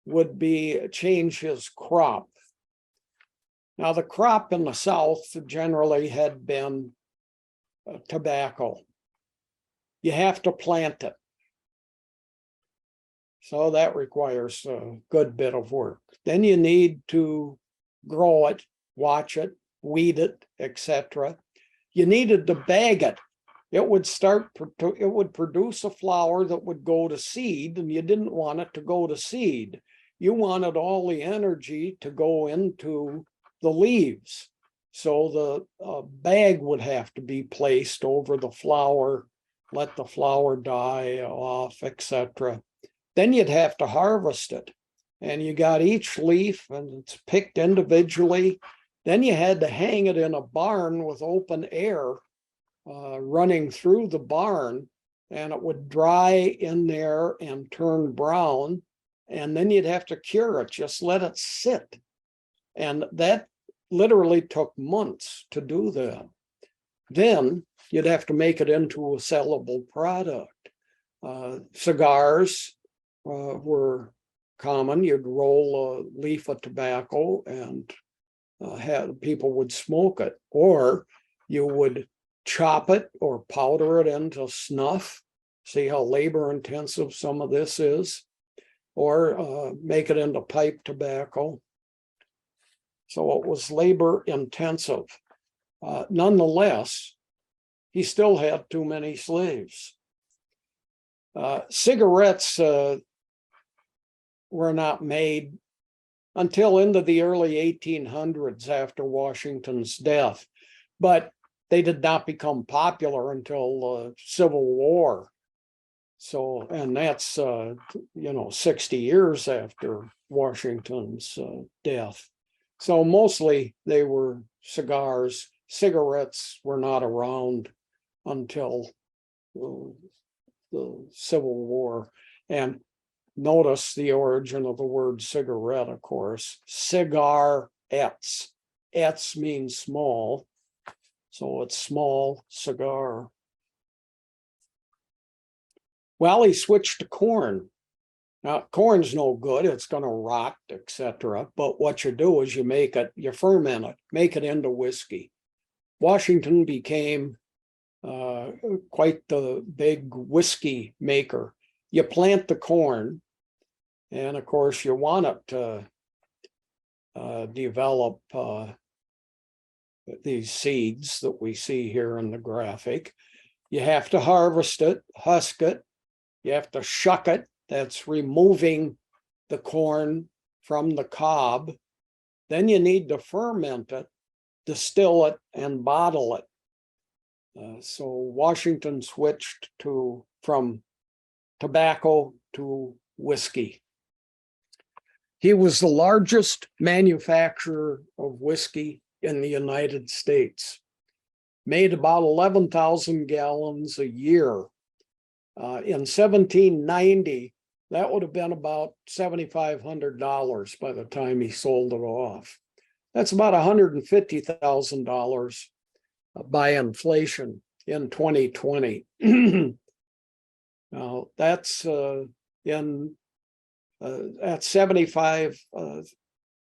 would be change his crop. Now, the crop in the South generally had been tobacco. You have to plant it. So that requires a good bit of work. Then you need to grow it, watch it, weed it, etc. You needed to bag it. It would produce a flower that would go to seed, and you didn't want it to go to seed. You wanted all the energy to go into the leaves. So the bag would have to be placed over the flower, let the flower die off, etc. Then you'd have to harvest it. and you got each leaf and it's picked individually. Then you had to hang it in a barn with open air running through the barn, and it would dry in there and turn brown. And then you'd have to cure it, just let it sit. And that literally took months to do that. Then you'd have to make it into a sellable product. Cigars were common. You'd roll a leaf of tobacco and people would smoke it, or you would chop it or powder it into snuff. See how labor intensive some of this is, or make it into pipe tobacco. So it was labor intensive. Nonetheless, he still had too many slaves. Cigarettes were not made until into the early 1800s after Washington's death, but they did not become popular until the Civil War. So, and that's 60 years after Washington's death. So mostly they were cigars. Cigarettes were not around until the Civil War. And notice the origin of the word cigarette, of course. Cigarettes. Ets means small. So it's small cigar. Well, he switched to corn. Now, corn's no good. It's going to rot, etc. But what you do is you ferment it, make it into whiskey. Washington became quite the big whiskey maker. You plant the corn, and of course, you want it to develop these seeds that we see here in the graphic. You have to harvest it, husk it. You have to shuck it. That's removing the corn from the cob. Then you need to ferment it, distill it, and bottle it. So Washington switched from tobacco to whiskey. He was the largest manufacturer of whiskey in the United States. Made about 11,000 gallons a year. In 1790, that would have been about $7,500 by the time he sold it off. That's about $150,000 by inflation in 2020. Now that's at 75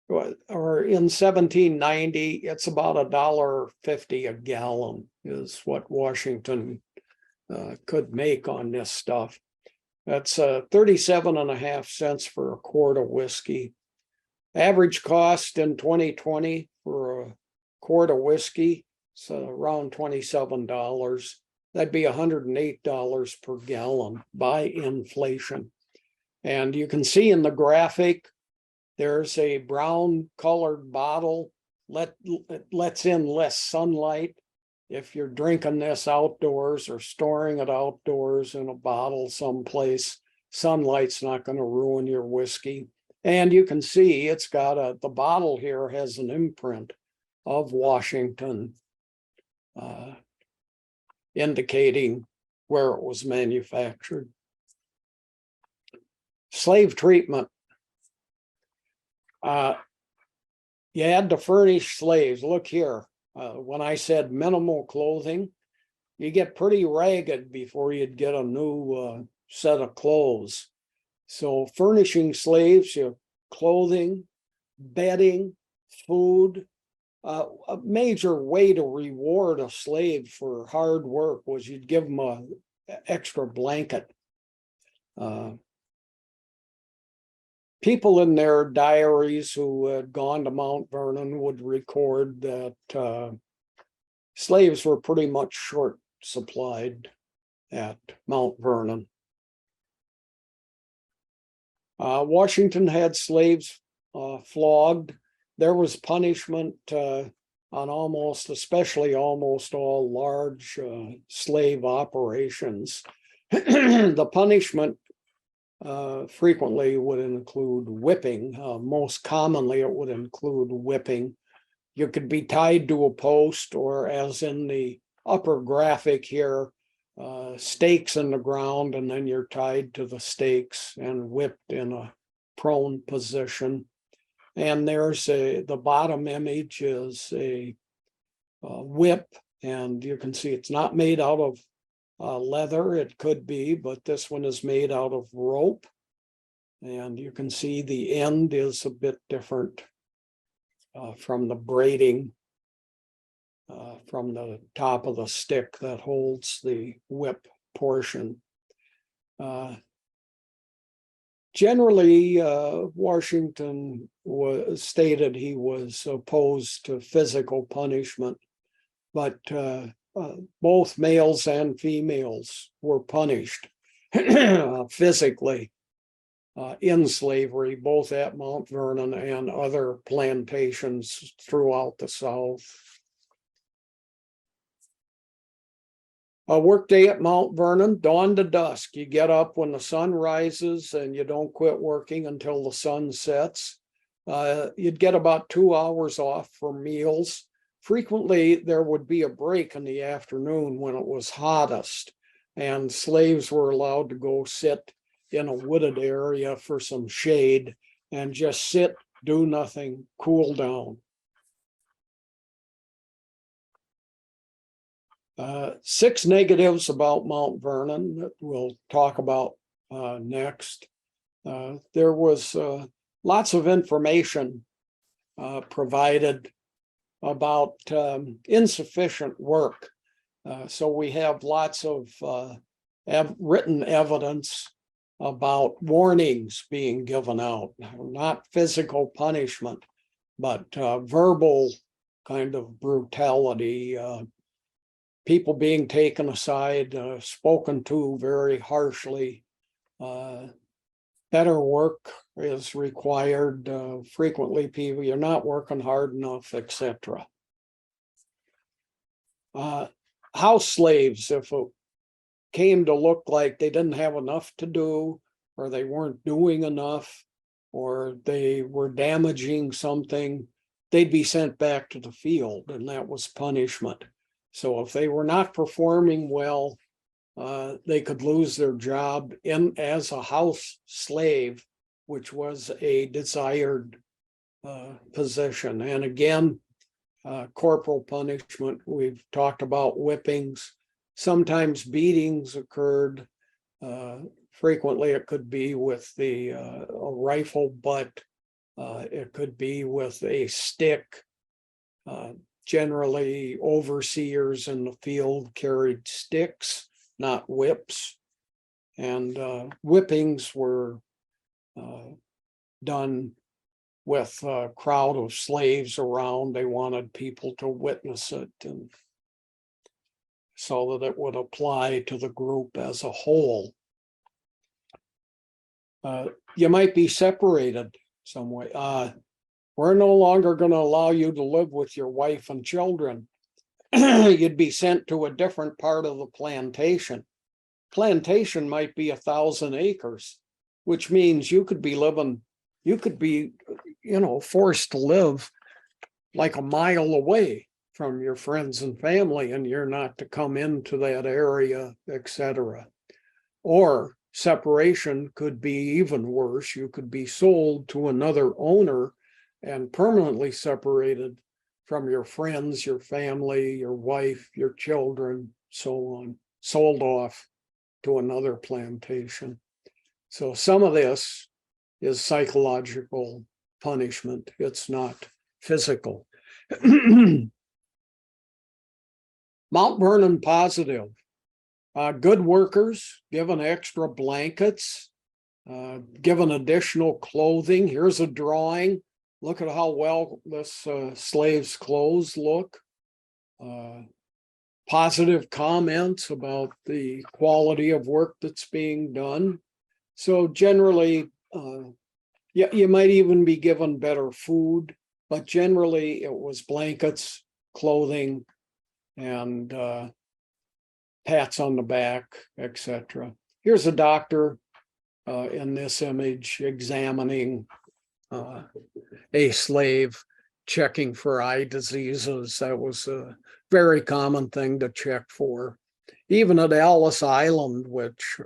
or in 1790, it's about $1.50 a gallon is what Washington could make on this stuff. That's 37.5 cents for a quart of whiskey. Average cost in 2020 for a quart of whiskey, so around $27. That'd be $108 per gallon by inflation. And you can see in the graphic, there's a brown colored bottle. Lets in less sunlight. If you're drinking this outdoors or storing it outdoors in a bottle someplace, sunlight's not going to ruin your whiskey. And you can see it's got the bottle here has an imprint of Washington, indicating where it was manufactured. Slave treatment. You had to furnish slaves. Look here. When I said minimal clothing, you get pretty ragged before you'd get a new set of clothes. So furnishing slaves, clothing, bedding, food. A major way to reward a slave for hard work was you'd give them an extra blanket. People in their diaries who had gone to Mount Vernon would record that slaves were pretty much short supplied at Mount Vernon. Washington had slaves flogged. There was punishment on especially almost all large slave operations. The punishment frequently would include whipping. Most commonly, it would include whipping. You could be tied to a post, or as in the upper graphic here, stakes in the ground, and then you're tied to the stakes and whipped in a prone position. And there's the bottom image is a whip, and you can see it's not made out of leather. It could be, but this one is made out of rope. And you can see the end is a bit different from the braiding from the top of the stick that holds the whip portion. Generally, Washington stated he was opposed to physical punishment, but both males and females were punished physically in slavery, both at Mount Vernon and other plantations throughout the South. A workday at Mount Vernon, dawn to dusk. You get up when the sun rises and you don't quit working until the sun sets. You'd get about 2 hours off for meals. Frequently, there would be a break in the afternoon when it was hottest, and slaves were allowed to go sit in a wooded area for some shade and just sit, do nothing, cool down. 6 negatives about Mount Vernon that we'll talk about next. There was lots of information provided about insufficient work. So we have lots of written evidence about warnings being given out, not physical punishment, but verbal kind of brutality. People being taken aside, spoken to very harshly. Better work is required. Frequently, people, you're not working hard enough, etc. House slaves, if it came to look like they didn't have enough to do, or they weren't doing enough, or they were damaging something, they'd be sent back to the field, and that was punishment. So if they were not performing well, they could lose their job as a house slave, which was a desired position. And again, corporal punishment. We've talked about whippings. Sometimes beatings occurred. Frequently, it could be with a rifle butt. It could be with a stick. Generally, overseers in the field carried sticks, not whips. And whippings were done with a crowd of slaves around. They wanted people to witness it, and so that it would apply to the group as a whole. You might be separated some way. We're no longer going to allow you to live with your wife and children. You'd be sent to a different part of the plantation. Plantation might be 1,000 acres, which means you could be, forced to live like a mile away from your friends and family, and you're not to come into that area, etc. Or separation could be even worse. You could be sold to another owner and permanently separated from your friends, your family, your wife, your children, so on, sold off to another plantation. So some of this is psychological punishment. It's not physical. Mount Vernon positive. Good workers given extra blankets, given additional clothing. Here's a drawing. Look at how well this slave's clothes look. Positive comments about the quality of work that's being done. So generally, you might even be given better food, but generally it was blankets, clothing, and pats on the back, etc. Here's a doctor in this image examining a slave, checking for eye diseases. That was a very common thing to check for. Even at Ellis Island, which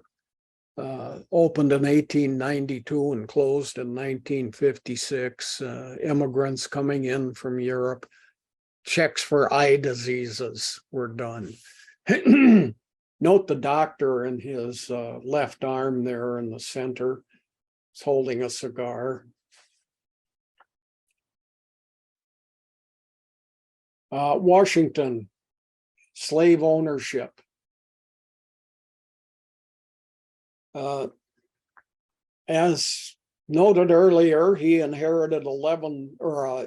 opened in 1892 and closed in 1956, immigrants coming in from Europe, checks for eye diseases were done. Note the doctor in his left arm there in the center. He's holding a cigar. Washington, slave ownership. As noted earlier, he inherited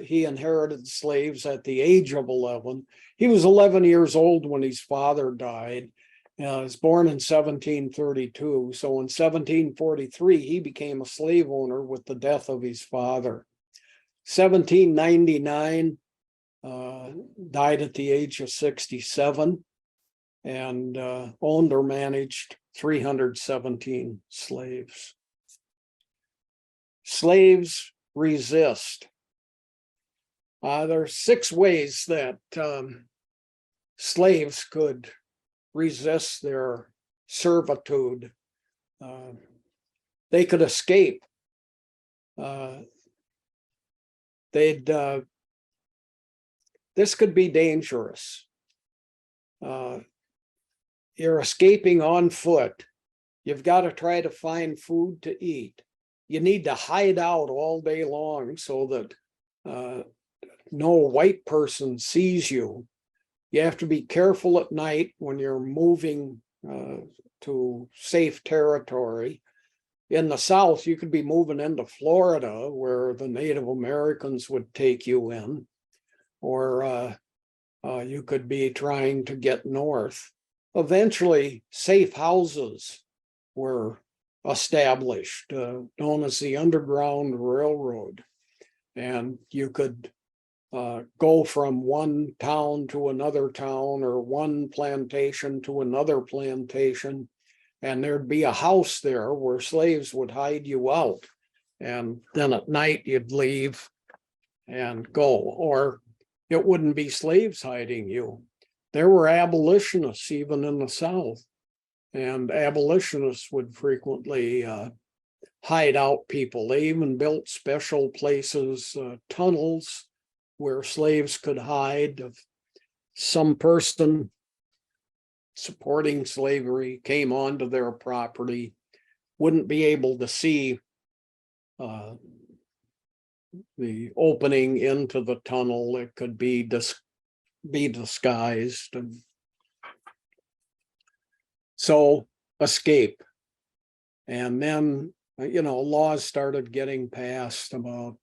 he inherited slaves at the age of 11. He was 11 years old when his father died. He was born in 1732. So in 1743, he became a slave owner with the death of his father. 1799, died at the age of 67 and owned or managed 317 slaves. Slaves resist. There are 6 ways that slaves could resist their servitude. They could escape. This could be dangerous. You're escaping on foot. You've got to try to find food to eat. You need to hide out all day long so that no white person sees you. You have to be careful at night when you're moving to safe territory. In the South, you could be moving into Florida where the Native Americans would take you in, or you could be trying to get north. Eventually, safe houses were established, known as the Underground Railroad. And you could go from one town to another town or one plantation to another plantation. And there'd be a house there where slaves would hide you out. And then at night you'd leave and go, or it wouldn't be slaves hiding you. There were abolitionists even in the South, and abolitionists would frequently hide out people. They even built special places, tunnels where slaves could hide. If some person supporting slavery came onto their property, wouldn't be able to see the opening into the tunnel. It could be disguised. And so escape. And then, laws started getting passed about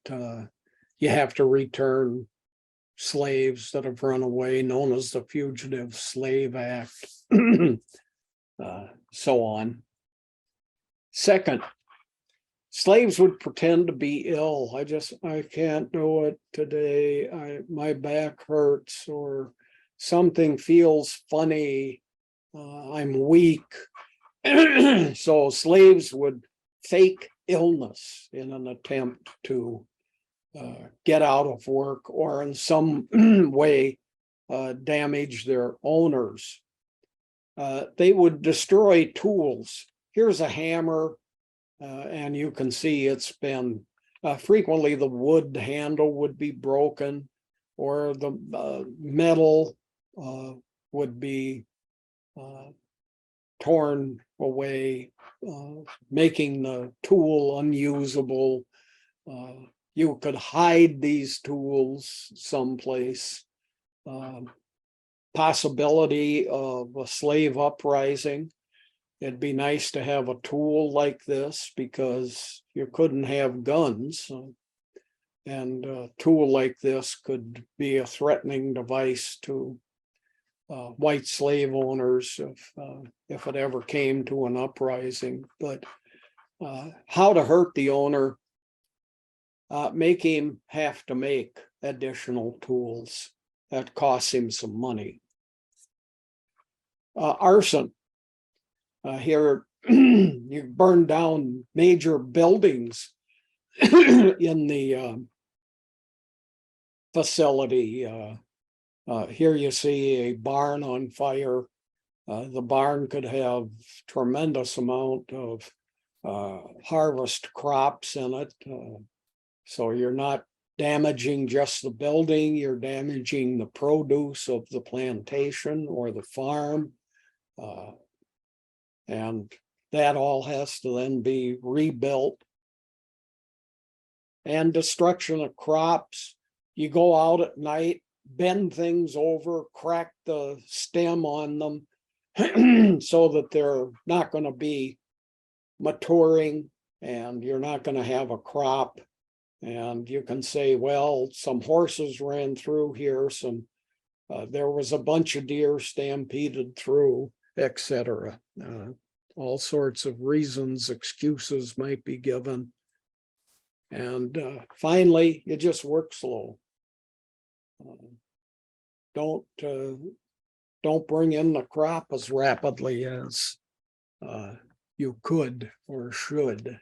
you have to return slaves that have run away, known as the Fugitive Slave Act, so on. Second, slaves would pretend to be ill. I can't do it today. My back hurts, or something feels funny. I'm weak. So slaves would fake illness in an attempt to get out of work, or in some way damage their owners. They would destroy tools. Here's a hammer, and you can see it's been frequently the wood handle would be broken, or the metal would be torn away, making the tool unusable. You could hide these tools someplace. Possibility of a slave uprising. It'd be nice to have a tool like this because you couldn't have guns. And a tool like this could be a threatening device to white slave owners if it ever came to an uprising. But how to hurt the owner? Make him have to make additional tools. That costs him some money. Arson. Here you burn down major buildings in the facility. Here you see a barn on fire. The barn could have tremendous amount of harvest crops in it. So you're not damaging just the building, you're damaging the produce of the plantation or the farm. And that all has to then be rebuilt. And destruction of crops. You go out at night, bend things over, crack the stem on them so that they're not going to be maturing and you're not going to have a crop. And you can say, well, some horses ran through here, there was a bunch of deer stampeded through, etc. All sorts of reasons, excuses might be given. And finally, you just work slow. Don't bring in the crop as rapidly as you could or should.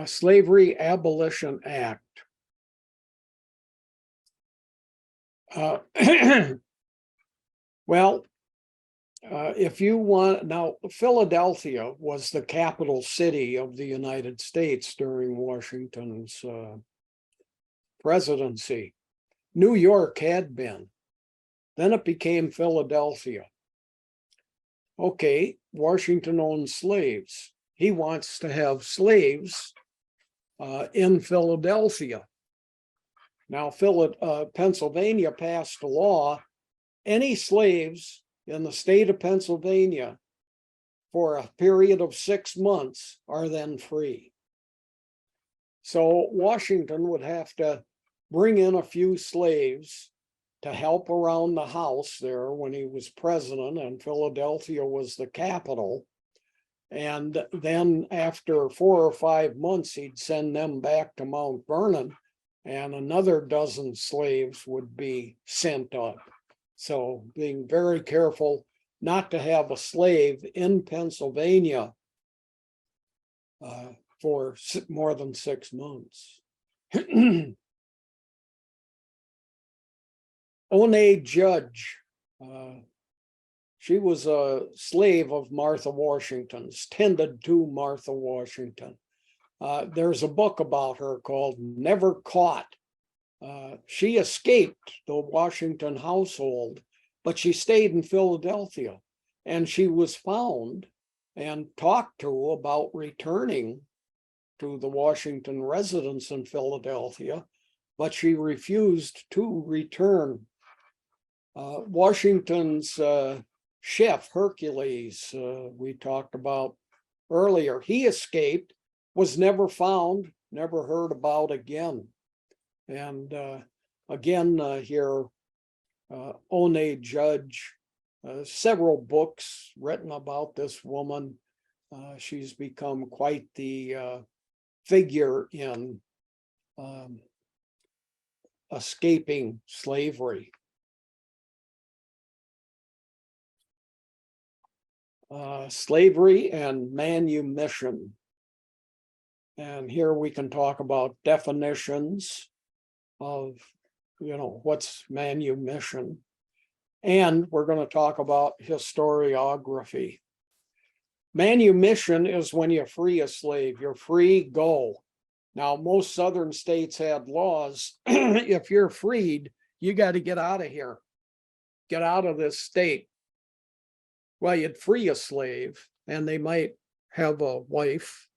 Slavery Abolition Act. Well, if you want, now Philadelphia was the capital city of the United States during Washington's presidency. New York had been. Then it became Philadelphia. Okay, Washington owned slaves. He wants to have slaves in Philadelphia. Now, Pennsylvania passed a law, any slaves in the state of Pennsylvania for a period of 6 months are then free. So Washington would have to bring in a few slaves to help around the house there when he was president, and Philadelphia was the capital. And then after 4 or 5 months, he'd send them back to Mount Vernon, and another dozen slaves would be sent up. So being very careful not to have a slave in Pennsylvania for more than 6 months. One Judge, she was a slave of Martha Washington's, tended to Martha Washington. There's a book about her called Never Caught. She escaped the Washington household, but she stayed in Philadelphia, and she was found and talked to about returning to the Washington residence in Philadelphia, but she refused to return. Washington's chef, Hercules, we talked about earlier, he escaped, was never found, never heard about again. And again, here, One Judge, several books written about this woman. She's become quite the figure in escaping slavery. Slavery and manumission. And here we can talk about definitions of, what's manumission. And we're going to talk about historiography. Manumission is when you free a slave, you're free, go. Now, most southern states had laws. If you're freed, you got to get out of here, get out of this state. Well, you'd free a slave and they might have a wife,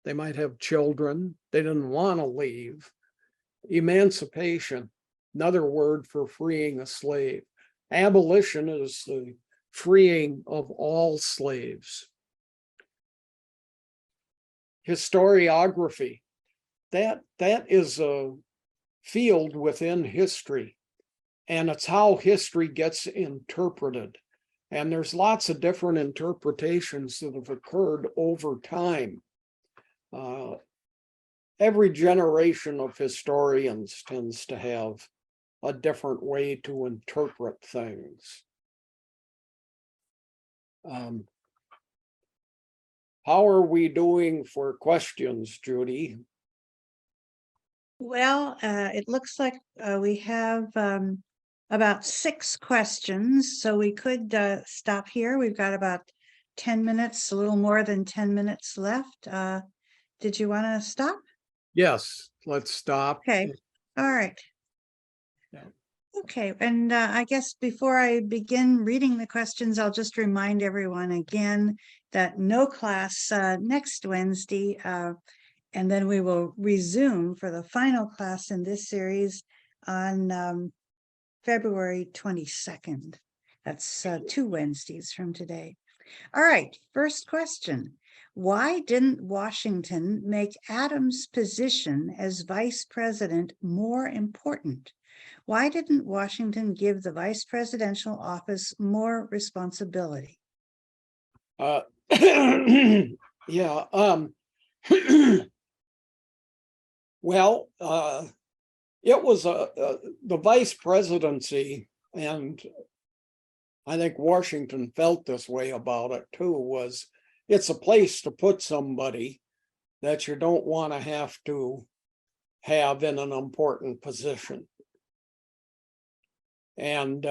they might have children, they didn't want to leave. Emancipation, another word for freeing a slave. Abolition is the freeing of all slaves. Historiography, that is a field within history, and it's how history gets interpreted. And there's lots of different interpretations that have occurred over time. Every generation of historians tends to have a different way to interpret things. How are we doing for questions, Judy? Well, it looks like we have about 6 questions, so we could stop here. We've got about 10 minutes, a little more than 10 minutes left. Did you want to stop? Yes, let's stop. Okay, all right. Yeah. Okay, and I guess before I begin reading the questions, I'll just remind everyone again that no class next Wednesday, and then we will resume for the final class in this series on February 22nd. That's 2 Wednesdays from today. All right, first question. Why didn't Washington make Adams' position as vice president more important? Why didn't Washington give the vice presidential office more responsibility? Yeah. Well, it was the vice presidency, and I think Washington felt this way about it too, was it's a place to put somebody that you don't want to have in an important position. And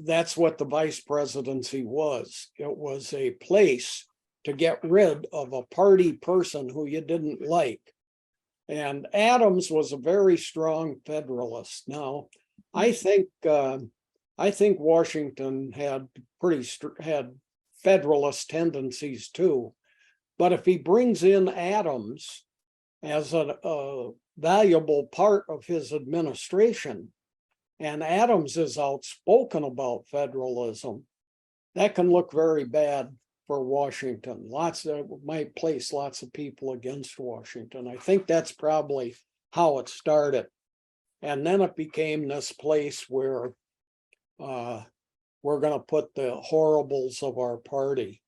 that's what the vice presidency was. It was a place to get rid of a party person who you didn't like. And Adams was a very strong Federalist. Now, I think Washington had had Federalist tendencies too. But if he brings in Adams as a valuable part of his administration, and Adams is outspoken about federalism, that can look very bad for Washington. Might place lots of people against Washington. I think that's probably how it started. And then it became this place where we're going to put the horribles of our party.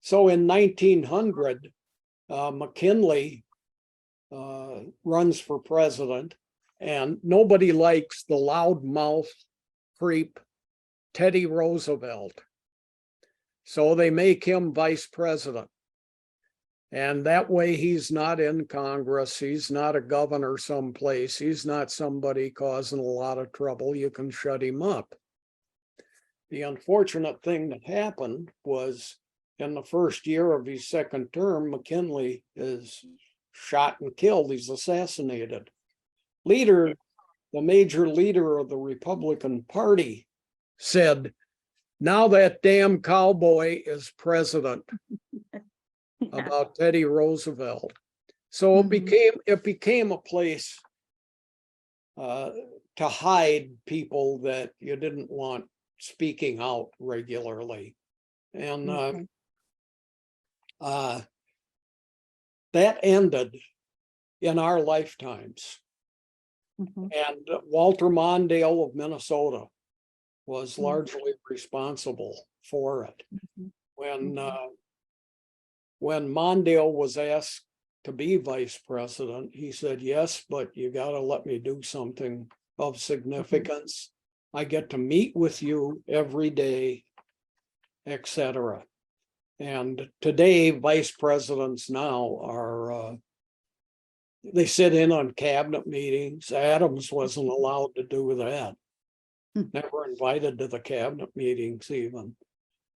So in 1900, McKinley runs for president, and nobody likes the loudmouth creep Teddy Roosevelt. So they make him vice president. And that way he's not in Congress. He's not a governor someplace. He's not somebody causing a lot of trouble. You can shut him up. The unfortunate thing that happened was in the first year of his second term, McKinley is shot and killed. He's assassinated. The major leader of the Republican Party said, "Now that damn cowboy is president," about Teddy Roosevelt. So it became a place to hide people that you didn't want speaking out regularly. And that ended in our lifetimes. And Walter Mondale of Minnesota was largely responsible for it. When Mondale was asked to be vice president, he said, "Yes, but you got to let me do something of significance. I get to meet with you every day, etc." And today, vice presidents now are, they sit in on cabinet meetings. Adams wasn't allowed to do that. Never invited to the cabinet meetings even.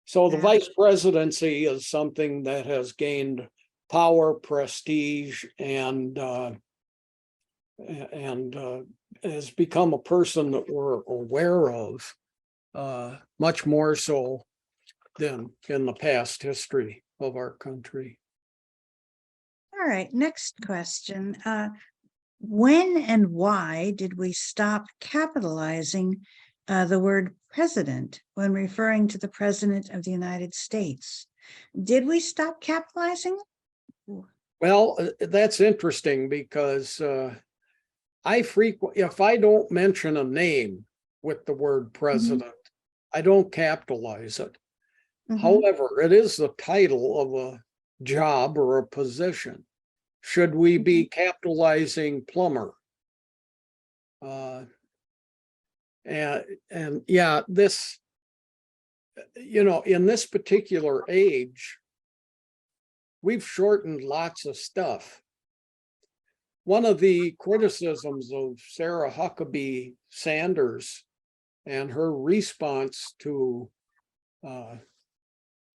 So the vice presidency is something that has gained power, prestige, and has become a person that we're aware of much more so than in the past history of our country. All right, next question. When and why did we stop capitalizing the word president when referring to the president of the United States? Did we stop capitalizing it? Well, that's interesting because if I don't mention a name with the word president, I don't capitalize it. However, it is the title of a job or a position. Should we be capitalizing plumber? And yeah, this, in this particular age, we've shortened lots of stuff. One of the criticisms of Sarah Huckabee Sanders and her response to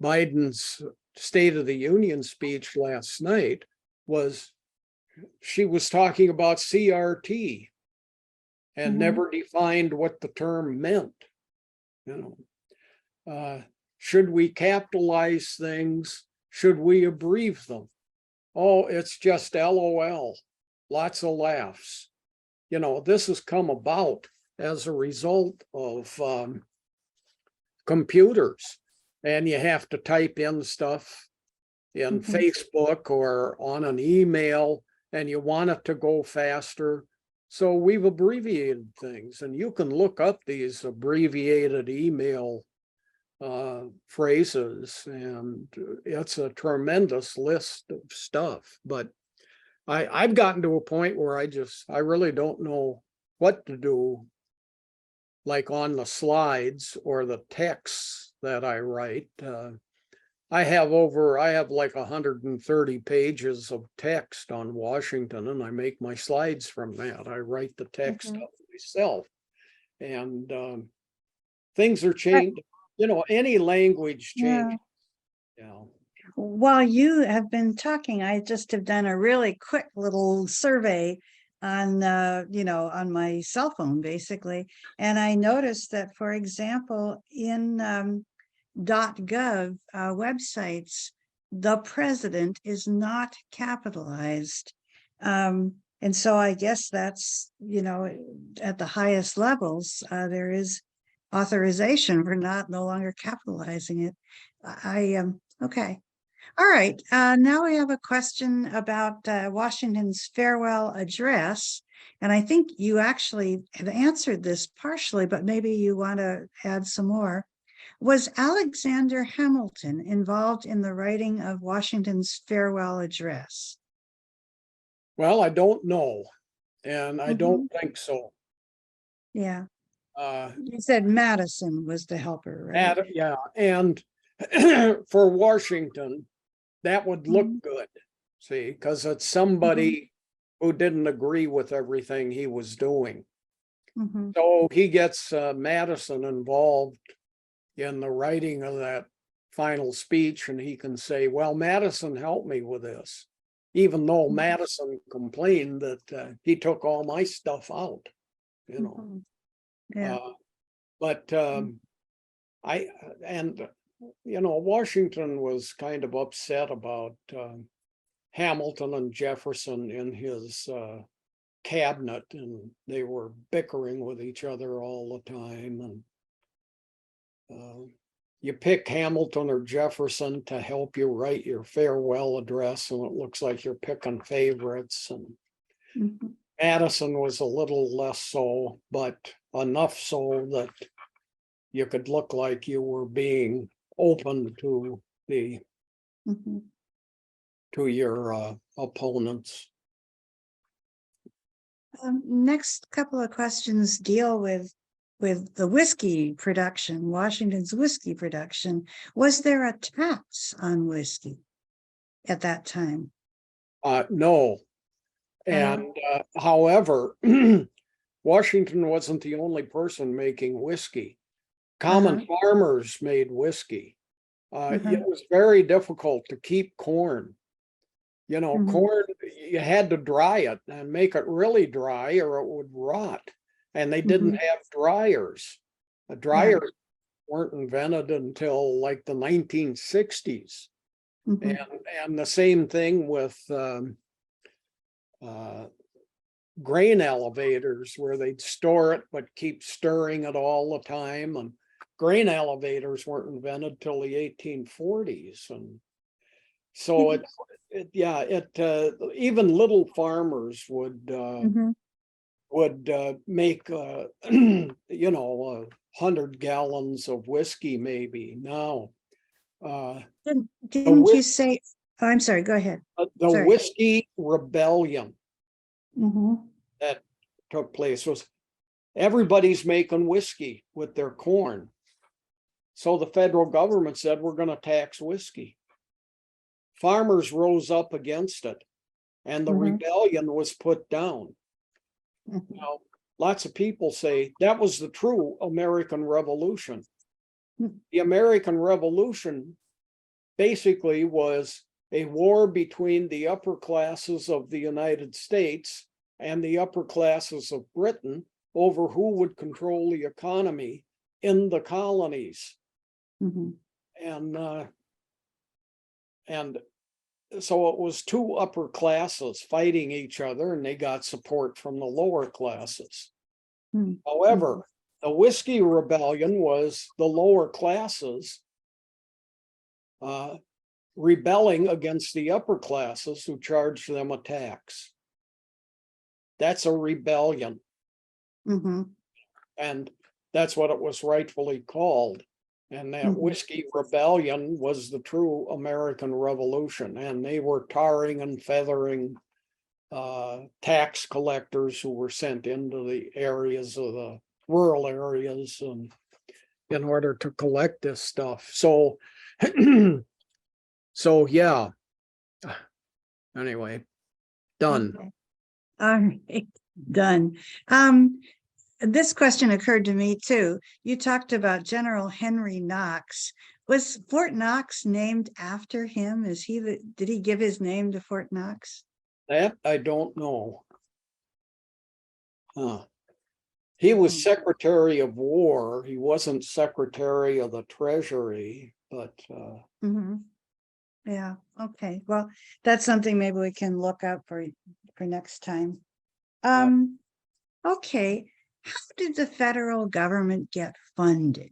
Biden's State of the Union speech last night was she was talking about CRT and never defined what the term meant. Should we capitalize things? Should we abbreviate them? Oh, it's just LOL. Lots of laughs. This has come about as a result of computers, and you have to type in stuff in Facebook or on an email, and you want it to go faster. So we've abbreviated things, and you can look up these abbreviated email phrases, and it's a tremendous list of stuff. But I've gotten to a point where I really don't know what to do, like on the slides or the texts that I write. I have like 130 pages of text on Washington, and I make my slides from that. I write the text up myself, and things are changed. Any language change. Yeah. While you have been talking, I just have done a really quick little survey on, on my cell phone, basically. And I noticed that, for example, in .gov websites, the president is not capitalized. And so I guess that's, at the highest levels, there is authorization for no longer capitalizing it. Okay. All right. Now we have a question about Washington's farewell address. And I think you actually have answered this partially, but maybe you want to add some more. Was Alexander Hamilton involved in the writing of Washington's farewell address? Well, I don't know, and I don't think so. Yeah. You said Madison was the helper, right? Yeah, and for Washington, that would look good, see, because it's somebody who didn't agree with everything he was doing. So he gets Madison involved in the writing of that final speech, and he can say, well, Madison helped me with this, even though Madison complained that he took all my stuff out, Yeah. But Washington was kind of upset about Hamilton and Jefferson in his cabinet, and they were bickering with each other all the time. And you pick Hamilton or Jefferson to help you write your farewell address, and it looks like you're picking favorites. And Madison was a little less so, but enough so that you could look like you were being open to your opponents. Next couple of questions deal with the whiskey production, Washington's whiskey production. Was there a tax on whiskey at that time? No. And however, Washington wasn't the only person making whiskey. Common farmers made whiskey. It was very difficult to keep corn. Corn, you had to dry it and make it really dry or it would rot. And they didn't have dryers. Dryers weren't invented until like the 1960s. And the same thing with grain elevators, where they'd store it but keep stirring it all the time. And grain elevators weren't invented till the 1840s. And so even little farmers would make 100 gallons of whiskey maybe now. Didn't you say? Oh, I'm sorry. Go ahead. The whiskey rebellion that took place was everybody's making whiskey with their corn. So the federal government said, we're going to tax whiskey. Farmers rose up against it, and the rebellion was put down. Now, lots of people say that was the true American Revolution. The American Revolution basically was a war between the upper classes of the United States and the upper classes of Britain over who would control the economy in the colonies. And so it was two upper classes fighting each other, and they got support from the lower classes. However, the whiskey rebellion was the lower classes rebelling against the upper classes who charged them a tax. That's a rebellion. And that's what it was rightfully called. And that whiskey rebellion was the true American Revolution. And they were tarring and feathering tax collectors who were sent into the areas of the rural areas and in order to collect this stuff. So, so yeah. Anyway, done. Okay. All right, done. This question occurred to me too. You talked about General Henry Knox. Was Fort Knox named after him? Did he give his name to Fort Knox? That I don't know. He was Secretary of War. He wasn't Secretary of the Treasury, but yeah, okay. Well, that's something maybe we can look up for next time. Okay. How did the federal government get funded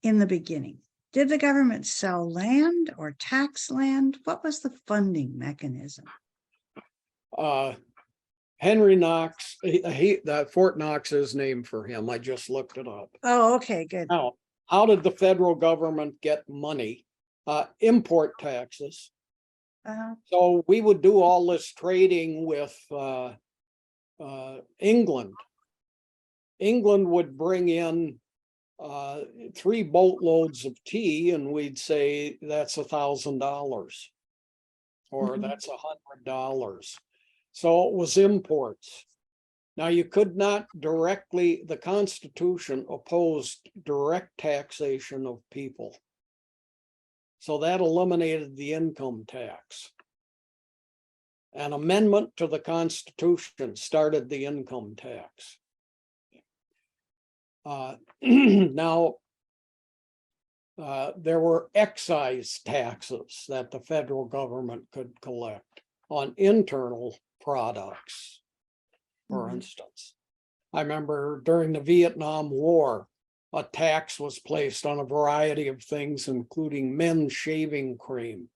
in the beginning? Did the government sell land or tax land? What was the funding mechanism? Henry Knox, that Fort Knox is named for him. I just looked it up. Oh, okay, good. Now, how did the federal government get money? Import taxes. So we would do all this trading with England. England would bring in 3 boatloads of tea, and we'd say that's $1,000 or that's $100. So it was imports. Now you could not directly, the Constitution opposed direct taxation of people. So that eliminated the income tax. An amendment to the Constitution started the income tax. Now, there were excise taxes that the federal government could collect on internal products, for instance. I remember during the Vietnam War, a tax was placed on a variety of things, including men's shaving cream.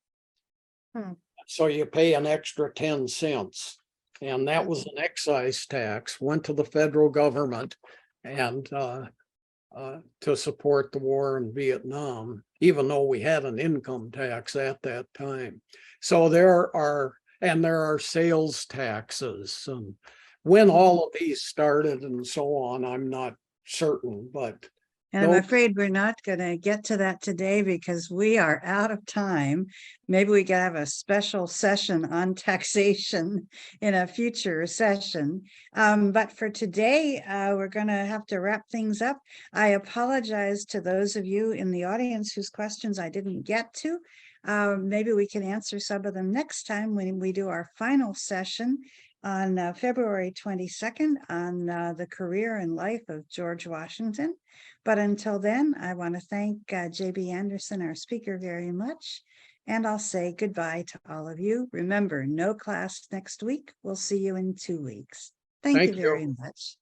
So you pay an extra 10 cents. And that was an excise tax, went to the federal government and to support the war in Vietnam, even though we had an income tax at that time. So there are sales taxes, and when all of these started and so on, I'm not certain, but and I'm afraid we're not going to get to that today because we are out of time. Maybe we can have a special session on taxation in a future session. But for today, we're going to have to wrap things up. I apologize to those of you in the audience whose questions I didn't get to. Maybe we can answer some of them next time when we do our final session on February 22nd on the career and life of George Washington. But until then, I want to thank J.B. Andersen, our speaker, very much. And I'll say goodbye to all of you. Remember, no class next week. We'll see you in 2 weeks. Thank you very much.